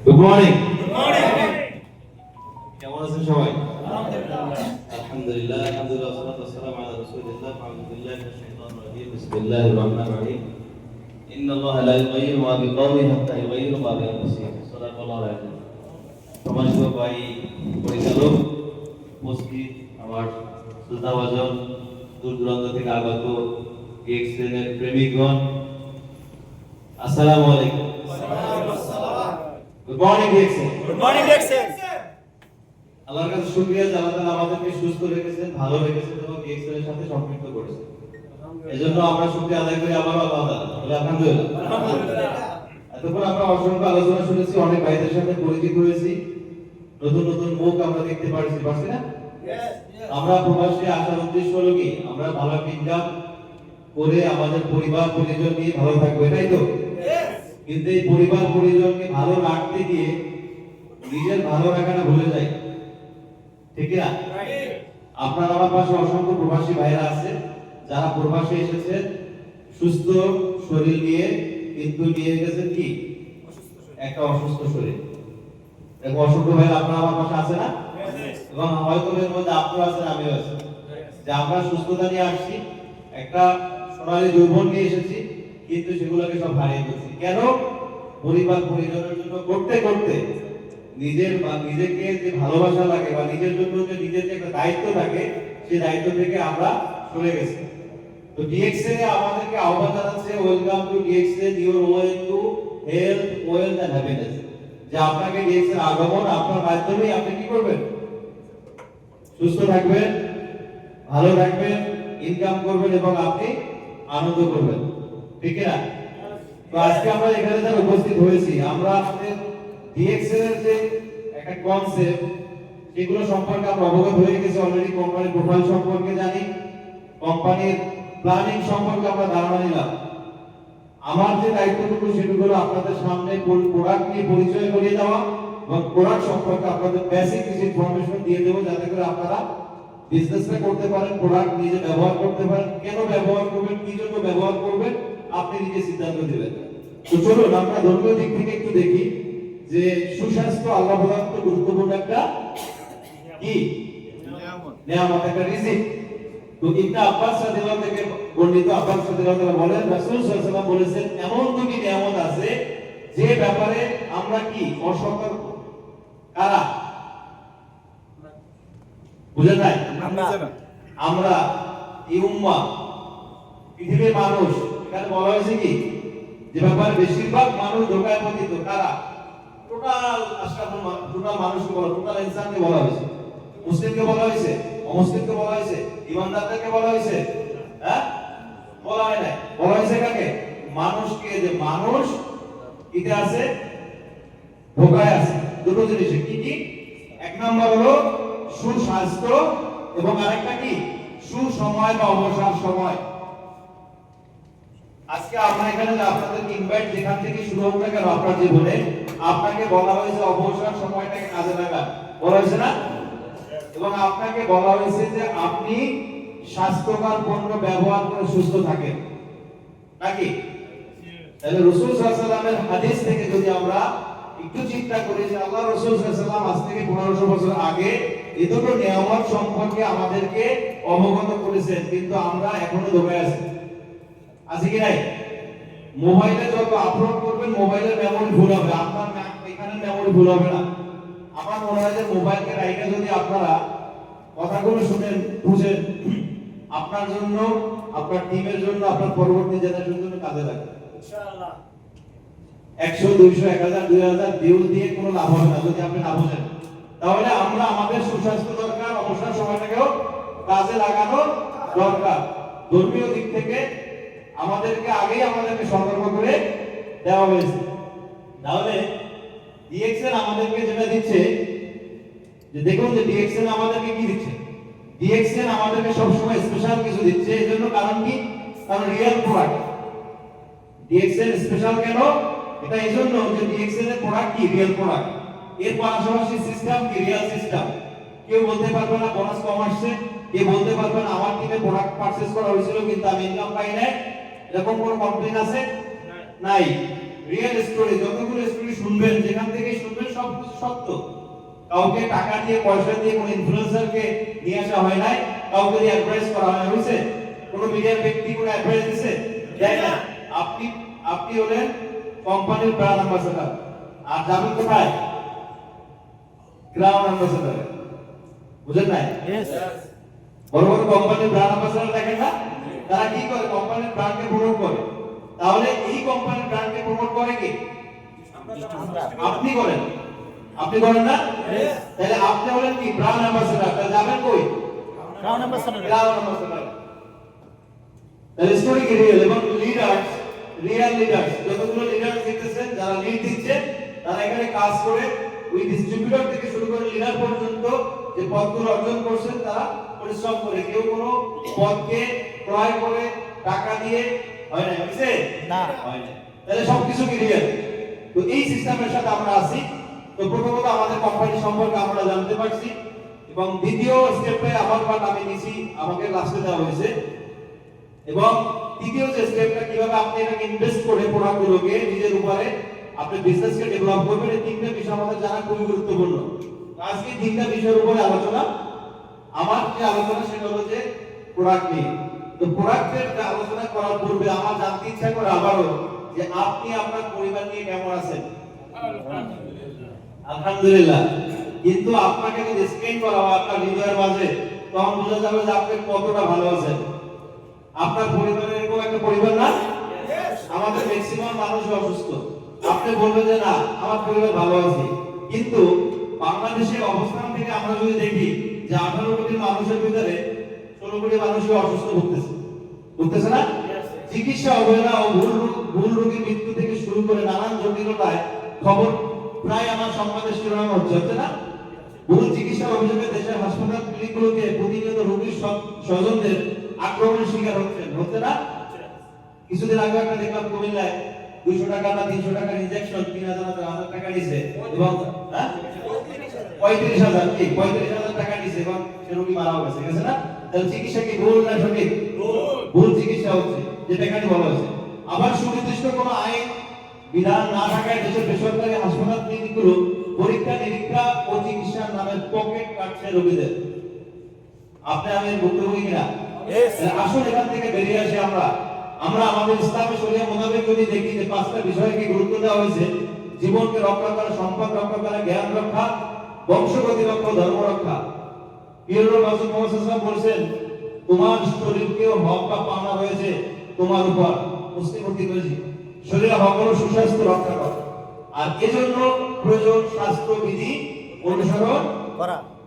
Good morning. Good morning. কেমন আছেন সবাই? আলহামদুলিল্লাহ। আলহামদুলিল্লাহ, আলহামদুলিল্লাহ, সালাতু ওয়াসসালামু আলা রাসূলিল্লাহ, আউযু বিল্লাহি মিনাশ শাইতানির রাজীম, বিসমিল্লাহির রাহমানির রাহিম। ইন্নাল্লাহা লা ইউগাইয়িরু মা বিকাওমিন হাত্তা ইউগাইয়িরু মা বিআনফুসিহিম। সাল্লাল্লাহু আলাইহি ওয়া সাল্লাম। সম্মানিত ভাই পরিচালক, উপস্থিত আমার শ্রোতাভাজন, দূর দূরান্ত থেকে আগত ডিএক্সএন এর প্রেমিকগণ, আসসালামু আলাইকুম। Good morning DXN. Good morning DXN. আল্লাহর কাছে শুকরিয়া যে আল্লাহ তাআলা আমাদেরকে সুস্থ রেখেছেন, ভালো রেখেছেন এবং ডিএক্সএন এর সাথে সম্পৃক্ত করেছেন। এজন্য আমরা শুকরিয়া আদায় করি আবার আল্লাহ তাআলা। আলহামদুলিল্লাহ। আলহামদুলিল্লাহ। এতক্ষণ আমরা অসংখ্য আলোচনা শুনেছি, অনেক ভাইদের সাথে পরিচিত হয়েছি, নতুন নতুন মুখ আমরা দেখতে পারছি না? আমরা প্রবাসী আসার উদ্দেশ্য হলো কি, আমরা ভালো একটা ইনকাম করে আমাদের পরিবার পরিজন নিয়ে ভালো থাকবো, এটাই তো। কিন্তু এই পরিবার পরিজনকে ভালো রাখতে গিয়ে নিজের ভালো রাখাটা ভুলে যাই, ঠিক না? আপনার আমার পাশে অসংখ্য প্রবাসী ভাইরা আছে যারা প্রবাসে এসেছে সুস্থ শরীর নিয়ে, কিন্তু নিয়ে গেছেন কি একটা অসুস্থ শরীর। এবং অসংখ্য ভাইরা আপনার আমার পাশে আছে না? এবং হয়তো এর মধ্যে আপনিও আছেন, আমিও আছি, যে আমরা সুস্থতা নিয়ে আসছি, একটা সোনালী যৌবন নিয়ে এসেছি, কিন্তু সেগুলোকে সব হারিয়ে ফেলছি। কেন? পরিবার পরিজনের জন্য করতে করতে নিজের বা নিজেকে যে ভালোবাসা লাগে বা নিজের জন্য যে নিজের যে একটা দায়িত্ব থাকে, সেই দায়িত্ব থেকে আমরা সরে গেছি। তো ডিএক্সএন এ আমাদেরকে আহ্বান জানাচ্ছে, welcome to DXN, your way to health, wealth and happiness. যে আপনাকে ডিএক্সএন আগমন, আপনার মাধ্যমেই আপনি কি করবেন? সুস্থ থাকবেন, ভালো থাকবেন, ইনকাম করবেন এবং আপনি আনন্দ করবেন, ঠিক না? তো আজকে আমরা এখানে যারা উপস্থিত হয়েছি, আমরা আমাদের ডিএক্সএন এর যে একটা কনসেপ্ট, সেগুলো সম্পর্কে আমরা অবগত হয়ে গেছি অলরেডি। কোম্পানির প্রোফাইল সম্পর্কে জানি, কোম্পানির প্ল্যানিং সম্পর্কে আমরা ধারণা নিলাম। আমার যে দায়িত্বটুকু সেটুকু হলো আপনাদের সামনে প্রোডাক্ট নিয়ে পরিচয় করিয়ে দেওয়া এবং প্রোডাক্ট সম্পর্কে আপনাদের বেসিক কিছু ইনফরমেশন দিয়ে দেবো, যাতে করে আপনারা বিজনেসটা করতে পারেন, প্রোডাক্ট নিজে ব্যবহার করতে পারেন, কেন ব্যবহার করবেন, কি জন্য ব্যবহার করবেন, আপনি নিজে সিদ্ধান্ত নেবেন। তো চলুন আমরা ধর্মীয় দিক থেকে একটু দেখি যে সুস্বাস্থ্য আল্লাহ প্রদত্ত গুরুত্বপূর্ণ একটা কি নিয়ামত, একটা রিজিক। তো ইবনে আব্বাস রাদিয়াল্লাহু থেকে বর্ণিত, আব্বাস রাদিয়াল্লাহু তাআলা বলেন, রাসূল সাল্লাল্লাহু আলাইহি ওয়াসাল্লাম বলেছেন, এমন দুটি নিয়ামত আছে যে ব্যাপারে আমরা কি অসতর্ক। কারা? বুঝেন নাই? আমরা এই উম্মাহ, পৃথিবীর মানুষ। এখানে বলা হয়েছে কি, যে ব্যাপারে বেশিরভাগ মানুষ ধোঁকায় পতিত। কারা? টোটাল টোটাল মানুষকে বলা, টোটাল ইনসানকে বলা হয়েছে। মুসলিমকে বলা হয়েছে, অমুসলিমকে বলা হয়েছে, ইমানদারদেরকে বলা হয়েছে, হ্যাঁ? বলা হয় নাই। বলা হয়েছে কাকে? মানুষকে। যে মানুষ কিতে আছে? ধোঁকায় আছে। দুটো জিনিস কি কি? এক নম্বর হলো সুস্বাস্থ্য এবং আরেকটা কি? সুসময় বা অবসর সময়। আজকে আমরা এখানে আপনাদের ইনভাইট যেখান থেকে শুরু হোক না কেন আপনার জীবনে, আপনাকে বলা হয়েছে অবসর সময়টাকে কাজে লাগান, বলা হয়েছে না? এবং আপনাকে বলা হয়েছে যে আপনি স্বাস্থ্যকর পণ্য ব্যবহার করে সুস্থ থাকেন, নাকি? তাহলে রাসূল সাল্লাল্লাহু আলাইহি ওয়াসাল্লামের হাদিস থেকে যদি আমরা একটু চিন্তা করি যে আল্লাহ রাসূল সাল্লাল্লাহু আলাইহি ওয়াসাল্লাম আজ থেকে 1500 বছর আগে এই দুটো নিয়ামত সম্পর্কে আমাদেরকে অবগত করেছেন, কিন্তু আমরা এখনো ধোঁকায় আছি। আছে কি নাই? মোবাইলে যত আপলোড করবেন, মোবাইলের মেমরি ভুল হবে, আপনার এখানে মেমরি ভুল হবে না। আমার মনে হয় যে মোবাইলকে রাইখে যদি আপনারা কথাগুলো শুনেন, বুঝেন, আপনার জন্য, আপনার টিমের জন্য, আপনার পরবর্তী জেনারেশনের জন্য কাজে লাগবে ইনশাআল্লাহ। 100 200 1000 2000 ভিউজ দিয়ে কোনো লাভ হবে না যদি আপনি না বুঝেন। তাহলে আমরা আমাদের সুস্বাস্থ্য দরকার, অবসর সময়টাকেও কাজে লাগানো দরকার। ধর্মীয় দিক থেকে আমাদেরকে আমাদেরকে সতর্ক করে দেওয়া হয়েছে। তাহলে ডিএক্সএন আমাদেরকে যেটা দিচ্ছে, যে দেখুন যে ডিএক্সএন আমাদেরকে কি দিচ্ছে। ডিএক্সএন আমাদেরকে সবসময় স্পেশাল কিছু দিচ্ছে। এর জন্য কারণ কি? কারণ রিয়েল প্রোডাক্ট। ডিএক্সএন স্পেশাল কেন? এটা এই জন্য যে ডিএক্সএন এর প্রোডাক্ট কি? Real product. এর পাশাপাশি সিস্টেম কি? Real system. কেউ বলতে পারবে না বোনাস কম আসছে, কেউ বলতে পারবে না আমার টিমে প্রোডাক্ট পারচেজ করা হয়েছিল কিন্তু আমি ইনকাম পাই নাই, এরকম কোনো কমপ্লেইন আছে? নাই। রিয়েল স্টোরি, যতগুলো স্টোরি শুনবেন, যেখান থেকে শুনবেন সব কিছু সত্য। কাউকে টাকা দিয়ে পয়সা দিয়ে কোন ইনফ্লুয়েন্সারকে নিয়ে আসা হয় নাই, কাউকে দিয়ে অ্যাডভাইস করা হয় হয়েছে, কোন মিডিয়ার ব্যক্তি কোন অ্যাডভাইস দিছে দেয় না। আপনি আপনি হলেন কোম্পানির ব্র্যান্ড অ্যাম্বাসেডর, আর যাবেন কোথায়? Crown ambassador. বুঝেন নাই? বড় বড় কোম্পানির ব্র্যান্ড অ্যাম্বাসেডর দেখেন না, তারা কি করে? কোম্পানির ব্র্যান্ডকে প্রমোট করে। তাহলে এই কোম্পানির ব্র্যান্ডকে প্রমোট করে কে? আপনি করেন। আপনি করেন না? তাহলে আপনি হলেন কি? Brand ambassador. তাহলে যাবেন কই? Crown ambassador. Crown ambassador. তাহলে স্টোরি কি রিয়েল এবং লিডার্স, রিয়েল লিডার্স, যতগুলো লিডার্স দেখতেছেন যারা লিড দিচ্ছে, তারা এখানে কাজ করে ওই ডিস্ট্রিবিউটর থেকে শুরু করে লিডার পর্যন্ত যে পদগুলো অর্জন করছেন তারা পরিশ্রম করে। কেউ কোনো পদকে ক্রয় করে টাকা দিয়ে হয় না, হয়েছে না, হয় না। তাহলে সবকিছু কি রিয়েল? তো এই সিস্টেমের সাথে আমরা আছি। তো প্রথমত আমাদের কোম্পানি সম্পর্কে আমরা জানতে পারছি, এবং দ্বিতীয় স্টেপে আমার পার্ট আমি নিছি, আমাকে লাস্টে দেওয়া হয়েছে। এবং তৃতীয় যে স্টেপটা, কিভাবে আপনি এটাকে ইনভেস্ট করে প্রোডাক্টগুলোকে নিজের উপরে আপনি বিজনেসকে ডেভেলপ করবেন, এই তিনটা বিষয় আমাদের জানা খুবই গুরুত্বপূর্ণ। আজকে তিনটা বিষয়ের উপরে আলোচনা। আমার যে আলোচনা সেটা হলো যে প্রোডাক্ট নিয়ে। তো প্রোডাক্টের যে আলোচনা করার পূর্বে আমার জানতে ইচ্ছা করে আবারও যে আপনি আপনার পরিবার নিয়ে কেমন আছেন? আলহামদুলিল্লাহ। কিন্তু আপনাকে যদি স্ক্যান করা হয় আপনার হৃদয়ের মাঝে, তখন বোঝা যাবে যে আপনি কতটা ভালো আছেন। আপনার পরিবারের এরকম একটা পরিবার না? আমাদের ম্যাক্সিমাম মানুষ অসুস্থ। আপনি বলবেন যে না আমার পরিবার ভালো আছে, কিন্তু বাংলাদেশের অবস্থান থেকে আমরা যদি দেখি যে 18 কোটি মানুষের ভিতরে 16 কোটি মানুষই অসুস্থ ভুগতেছে না? চিকিৎসা অবহেলা ও ভুল রোগীর মৃত্যু থেকে শুরু করে নানান জটিলতায় খবর প্রায় আমার সংবাদে শিরোনাম হচ্ছে না? ভুল চিকিৎসার অভিযোগে দেশের হাসপাতাল ক্লিনিকগুলোকে প্রতিনিয়ত রোগীর স্বজনদের আক্রমণের শিকার হচ্ছে না? কিছুদিন আগে একটা দেখলাম কুমিল্লায় 200 টাকা না 300 টাকার ইনজেকশন 3000 টাকা নিছে, এবং 35,000 টাকা নিছে, এবং সে রোগী মারা গেছে না? তাহলে চিকিৎসা কি ভুল না সঠিক? ভুল চিকিৎসা হচ্ছে, যেটা এখানে বলা হয়েছে। আবার সুনির্দিষ্ট কোনো আইন বিধান না থাকায় দেশের বেসরকারি হাসপাতাল ক্লিনিকগুলো পরীক্ষা নিরীক্ষা ও চিকিৎসার নামে পকেট কাটছে রোগীদের। আপনি আমি ভুক্তভোগী কিনা? আসুন এখান থেকে বেরিয়ে আসি। আমরা আমাদের ইসলামী শরিয়া মোতাবেক যদি দেখি যে 5টা বিষয়কে গুরুত্ব দেওয়া হয়েছে: জীবনকে রক্ষা করা, সম্পদ রক্ষা করা, জ্ঞান রক্ষা, বংশগতি রক্ষা, ধর্ম রক্ষা। প্রিয় নবী মুহাম্মদ সাল্লাল্লাহু আলাইহি ওয়াসাল্লাম বলেছেন, তোমার শরীরকেও হক বা পাওনা রয়েছে তোমার উপর। মুসলিম উদ্ধৃত করেছি। শরীরে হক হলো সুস্বাস্থ্য রক্ষা করা, আর এজন্য প্রয়োজন স্বাস্থ্য বিধি অনুসরণ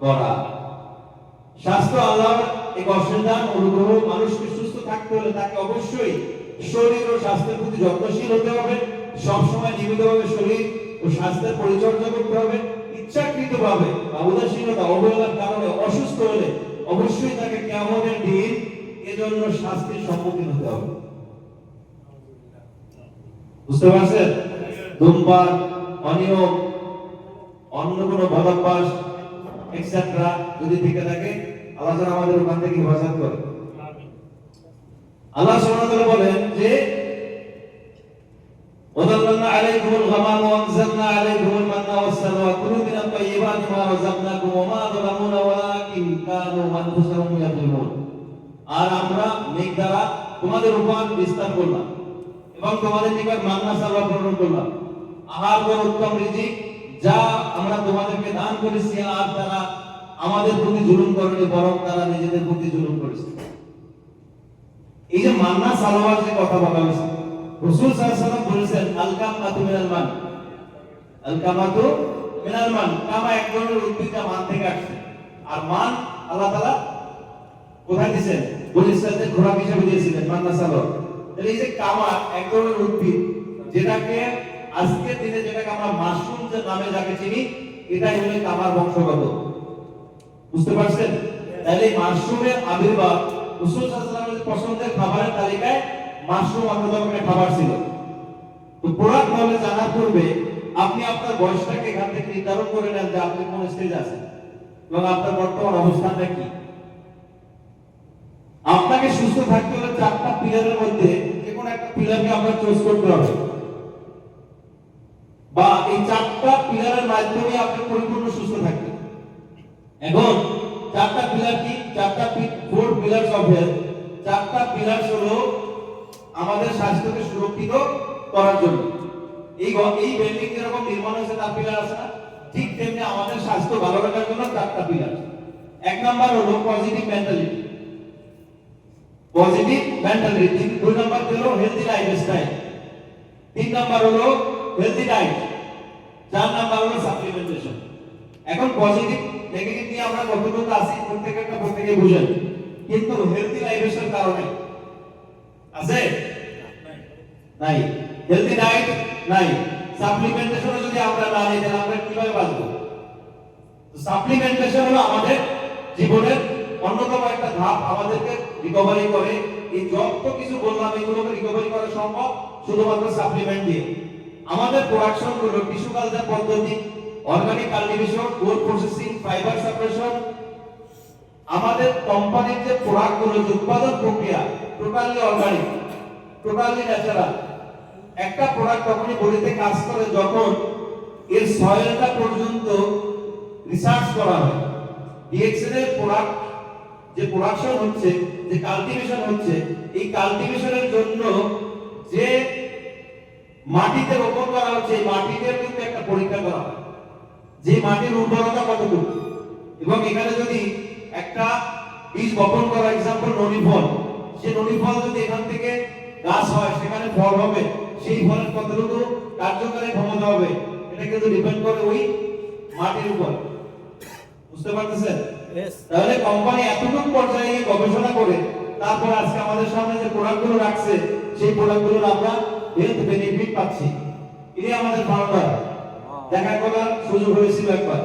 করা। স্বাস্থ্য আল্লাহর এক অসাধারণ অনুগ্রহ। মানুষকে সুস্থ থাকতে হলে তাকে অবশ্যই শরীর ও স্বাস্থ্যের প্রতি যত্নশীল হতে হবে। সবসময় নিয়মিতভাবে শরীর ও স্বাস্থ্যের পরিচর্যা করতে হবে। ইচ্ছাকৃতভাবে বা উদাসীনতা অবহেলার কারণে অসুস্থ হলে অবশ্যই তাকে কিয়ামতের দিন এজন্য শাস্তির সম্মুখীন হতে হবে। বুঝতে পারছেন? ধূমপান, অনিয়ম, অন্য কোনো বদভ্যাস এক্সেট্রা যদি থেকে থাকে, আল্লাহ যেন আমাদের ওখান থেকে হেফাজত করে। আল্লাহ সুবহানাহু ওয়া তাআলা বলেন যে ওয়াদাল্লানা আলাইকুমুল গামাম ওয়া আনজালনা আলাইকুমুল মান্না ওয়াস-সালওয়া কুলু মিনাত তাইয়্যিবাতি মা রাযাকনাকুম ওয়া মা যালামুনা ওয়ালাকিন কানু আনফুসাহুম ইয়াযলিমুন। আর আমরা মেঘ দ্বারা তোমাদের উপর বিস্তার করলাম এবং তোমাদের নিকট মান্না সালওয়া প্রেরণ করলাম, আহার ও উত্তম রিজিক যা আমরা তোমাদেরকে দান করেছি। আর তারা আমাদের প্রতি জুলুম করেনি, বরং তারা নিজেদের প্রতি জুলুম করেছে। এই যে মান্না সালওয়ার যে কথা বলা হয়েছে, রাসূল সাল্লাল্লাহু আলাইহি ওয়াসাল্লাম বলেছেন আল-কামাতু মিনাল মান, আল-কামাতু মিনাল মান। কামা এক ধরনের উদ্ভিদ, মান থেকে আসছে। আর মান আল্লাহ তাআলা কোথায় দিয়েছেন? বলে ইসরায়েলদের খোরাক হিসেবে দিয়েছিলেন মান্না সালওয়া। তাহলে এই যে কামা এক ধরনের উদ্ভিদ, যেটাকে আজকের দিনে যেটাকে আমরা মাশরুম যে নামে যাকে চিনি, এটাই হলো কামার বংশগত। বুঝতে পারছেন? তাহলে মাশরুমের আবির্ভাব রাসূল সাল্লাল্লাহু আলাইহি ওয়াসাল্লামের পছন্দের খাবারের তালিকায় মাশরুম অন্যতম একটা খাবার ছিল। তো প্রোডাক্ট নলেজ জানার পূর্বে আপনি আপনার বয়সটাকে এখান থেকে নির্ধারণ করে নেন যে আপনি কোন স্টেজে আছেন এবং আপনার বর্তমান অবস্থানটা কি। আপনাকে সুস্থ থাকতে হলে 4টা পিলারের মধ্যে যে কোনো একটা পিলারকে আমরা চুজ করতে হবে। বা এই চারটা পিলারের মাধ্যমে আপনি পরিপূর্ণ সুস্থ থাকবেন। এখন চারটা পিলার কি? Four pillars of health. চারটা পিলার হলো আমাদের স্বাস্থ্যকে সুরক্ষিত করার জন্য। এই বিল্ডিং যেরকম নির্মাণ হয়েছে তার পিলার আছে না, ঠিক তেমনি আমাদের স্বাস্থ্য ভালো রাখার জন্য চারটা পিলার। এক নাম্বার হলো পজিটিভ মেন্টালিটি। দুই নাম্বার হলো হেলদি লাইফস্টাইল, তিন নাম্বার হলো হেলদি ডায়েট, চার নাম্বার হলো সাপ্লিমেন্টেশন। এখন পজিটিভ নেগেটিভ নিয়ে আমরা কতটুকু আছি প্রত্যেকে বুঝেন, কিন্তু হেলদি লাইফস্টাইল কারণে আছে নাই, হেলদি ডায়েট নাই, সাপ্লিমেন্টেশন যদি আমরা না নিই তাহলে আমরা কিভাবে বাঁচবো? তো সাপ্লিমেন্টেশন হলো আমাদের জীবনের অন্যতম একটা ধাপ, আমাদেরকে রিকভারি করে। এই যত কিছু বললাম এগুলোকে রিকভারি করা সম্ভব শুধুমাত্র সাপ্লিমেন্ট দিয়ে। আমাদের প্রোডাকশন গুলো টিস্যু কালচার পদ্ধতি, organic cultivation, core processing, fibre separation, আমাদের কোম্পানির যে প্রোডাক্ট গুলো উৎপাদন প্রক্রিয়া টোটালি অর্গানিক, টোটালি ন্যাচারাল। একটা প্রোডাক্ট তখনই বডিতে কাজ করে যখন এর সয়েলটা পর্যন্ত রিসার্চ করা হয়। ডিএক্সএল এর প্রোডাক্ট যে প্রোডাকশন হচ্ছে, যে কাল্টিভেশন হচ্ছে, এই কাল্টিভেশনের জন্য যে মাটিতে রোপণ করা হচ্ছে এই মাটিতে কিন্তু একটা পরীক্ষা করা হয় যে মাটির উর্বরতা কতটুকু। এবং এখানে যদি একটা বীজ বপন করা এক্সাম্পল ননি ফল, সেই ননি ফল যদি এখান থেকে গাছ হয় সেখানে ফল হবে, সেই ফলের কতটুকু কার্যকারী ক্ষমতা হবে এটা কিন্তু ডিপেন্ড করে ওই মাটির উপর। বুঝতে পারতেছেন? তাহলে কোম্পানি এতটুকু পর্যায়ে গবেষণা করে তারপর আজকে আমাদের সামনে যে প্রোডাক্টগুলো রাখছে সেই প্রোডাক্টগুলোর আমরা হেলথ বেনিফিট পাচ্ছি। ইনি আমাদের ফাউন্ডার, দেখা করার সুযোগ হয়েছিল একবার।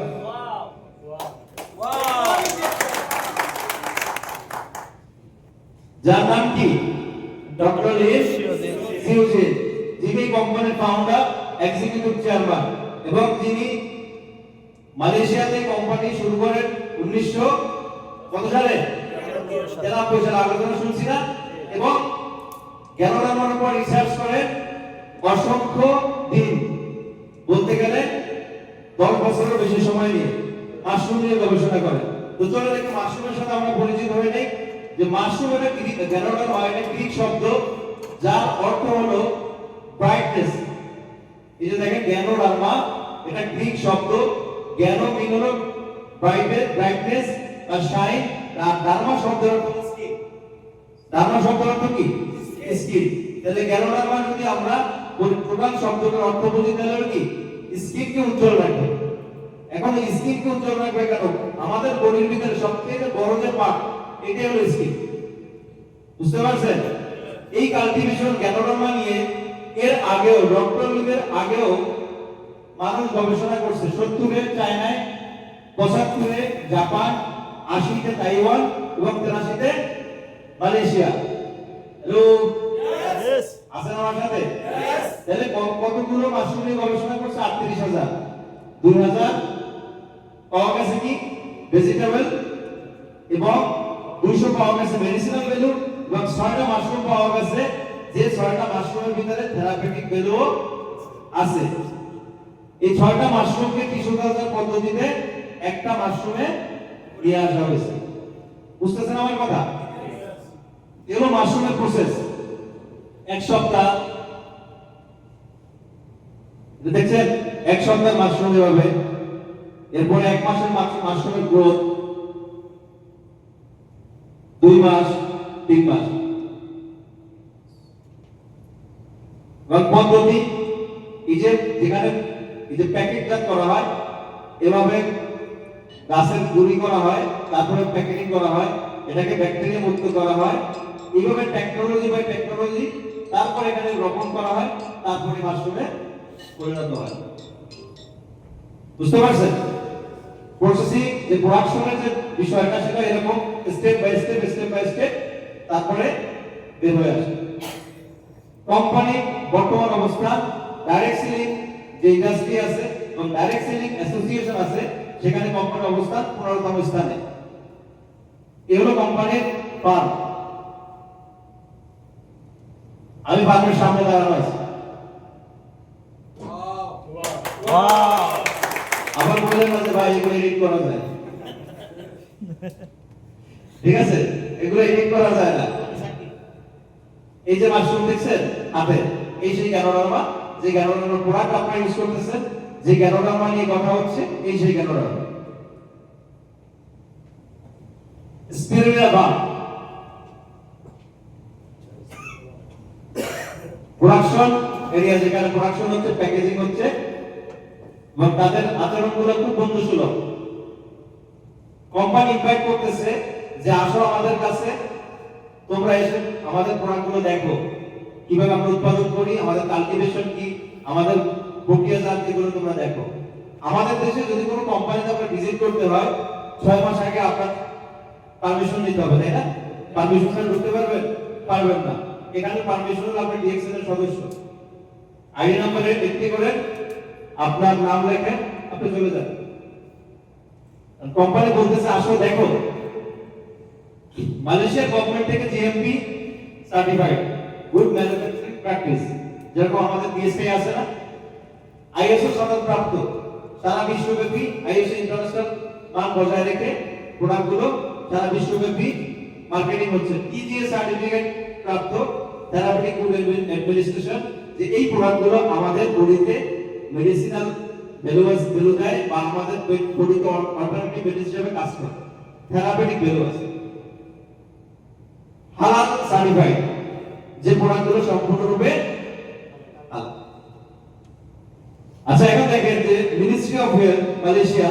যার নাম কি? ডক্টর লিস সিউজিন, যিনি কোম্পানির ফাউন্ডার, এক্সিকিউটিভ চেয়ারম্যান, এবং যিনি মালয়েশিয়াতে কোম্পানি শুরু করেন 1900 কত সালে? 93 সালে। আলোচনা শুনছি না? এবং গ্যানোডার্মার উপর রিসার্চ করেন অসংখ্য দিন, বলতে গেলে 10 বছরের বেশি সময় নিয়ে মাশরুম নিয়ে গবেষণা করেন। তো চলো দেখি মাশরুমের সাথে আমরা পরিচিত হয়ে নেই যে মাশরুম এটা গ্যানোডার্মা একটা গ্রিক শব্দ যার অর্থ হলো ব্রাইটনেস। এই যে দেখেন গ্যানোডার্মা এটা গ্রিক শব্দ, জ্ঞান মিন হলো ব্রাইটনেস আর শাইন, আর ডার্মা শব্দের অর্থ স্কিন। ডার্মা শব্দের অর্থ কি? স্কিন। তাহলে গ্যানোডার্মা যদি আমরা টোটাল শব্দটার অর্থ বুঝি তাহলে কি? স্কিনকে উজ্জ্বল রাখবে। এখন এই স্কিনকে উজ্জ্বল রাখবে কেন? আমাদের বডির ভিতরে সবচেয়ে বড় যে পার্ট এটাই হলো স্কিন। বুঝতে পারছেন? এই কাল্টিভেশন গ্যানোডার্মা নিয়ে এর আগেও ডক্টর লিভের আগেও মানুষ গবেষণা করছে। 70-এ চায়নায়, 75-এ জাপান, 80-তে তাইওয়ান এবং 83-তে মালয়েশিয়া। হ্যালো, আছেন আমার সাথে? তাহলে কতগুলো মাশরুম নিয়ে গবেষণা করছে? 38,000। 2000 পাওয়া গেছে কি ভেজিটেবল, এবং 200 পাওয়া গেছে মেডিসিনাল ভ্যালু, এবং 6টা মাশরুম পাওয়া গেছে যে 6টা মাশরুমের ভিতরে থেরাপিউটিক ভ্যালু আছে। এই 6টা মাশরুমকে টিস্যু কালচার পদ্ধতিতে একটা মাশরুমে নিয়ে আসা হয়েছে। বুঝতেছেন আমার কথা? এগুলো মাশরুমের প্রসেস। এক সপ্তাহ দেখছেন, এক সপ্তাহ মাশরুম এভাবে, এরপরে 1 মাসের মাশরুমের গ্রোথ, 2 মাস, 3 মাস, এবং পদ্ধতি যেখানে প্যাকেটজাত করা হয়, এভাবে গাছের গুঁড়ি করা হয়, তারপরে প্যাকেটিং করা হয়, এটাকে ব্যাকটেরিয়া মুক্ত করা হয়, এইভাবে টেকনোলজি বাই টেকনোলজি, তারপরে এখানে রোপণ করা হয়, তারপরে মাশরুমে পরিণত হয়। বুঝতে পারছেন? প্রসেসিং যে প্রোডাকশনের যে বিষয়টা সেটা এরকম স্টেপ বাই স্টেপ তারপরে বের হয়ে আসে। কোম্পানি বর্তমান অবস্থা ডাইরেক্ট সেলিং যে ইন্ডাস্ট্রি আছে এবং ডাইরেক্ট সেলিং অ্যাসোসিয়েশন আছে, সেখানে কোম্পানির অবস্থান 15তম স্থানে। এই হলো কোম্পানির ফার্ম। আমি ফার্মের সামনে দাঁড়ানো আছি। আবার বলেন না যে ভাই এগুলো এডিট করা যায়, ঠিক আছে, এগুলো এডিট করা যায় না। এই যে মাশরুম দেখছেন হাতে, এই সেই গ্যানোডার্মা, যে গ্যানোডার্মা প্রোডাক্ট আপনারা ইউজ করতেছেন, যে গ্যানোডার্মা নিয়ে কথা হচ্ছে, এই সেই গ্যানোডার্মা। স্পিরুলিনা বাম প্রোডাকশন এরিয়া, যেখানে প্রোডাকশন হচ্ছে, প্যাকেজিং হচ্ছে, এবং তাদের আচরণগুলো খুব বন্ধুসুলভ। কোম্পানি ইনভাইট করতেছে যে আসো আমাদের কাছে, তোমরা এসে আমাদের প্রোডাক্টগুলো দেখো, কিভাবে আমরা উৎপাদন করি, আমাদের কাল্টিভেশন কি, আমাদের প্রক্রিয়াজাত, এগুলো তোমরা দেখো। আমাদের দেশে যদি কোনো কোম্পানিতে আপনার ভিজিট করতে হয় 6 মাস আগে আপনার পারমিশন নিতে হবে, তাই না? পারমিশন ছাড়া ঢুকতে পারবেন না। এখানে পারমিশন হলো আপনার ডিএক্সএল এর সদস্য, আইডি নাম্বারে এন্ট্রি করেন, আপনার নাম লেখেন, আপনি চলে যান। কোম্পানি বলতেছে আসো দেখো, মালয়েশিয়া গভর্নমেন্ট থেকে GMP certified good manufacturing practice, যেরকম আমাদের বিএসআই আছে না, আইএসও সনদ প্রাপ্ত, সারা বিশ্বব্যাপী আইএসও ইন্টারন্যাশনাল মান বজায় রেখে প্রোডাক্টগুলো সারা বিশ্বব্যাপী মার্কেটিং হচ্ছে। টিজিএ সার্টিফিকেট প্রাপ্ত থেরাপিউটিক ফুড অ্যাডমিনিস্ট্রেশন, যে এই প্রোডাক্টগুলো আমাদের বডিতে মেডিসিনাল ভ্যালু দেয়, বা আমাদের বডিতে অল্টারনেটিভ মেডিসিন হিসেবে কাজ করে, থেরাপিউটিক ভ্যালু আছে। হালাল সার্টিফাইড, যে প্রোডাক্টগুলো সম্পূর্ণরূপে হালাল। আচ্ছা, এখন দেখেন যে মিনিস্ট্রি অফ হেলথ মালয়েশিয়া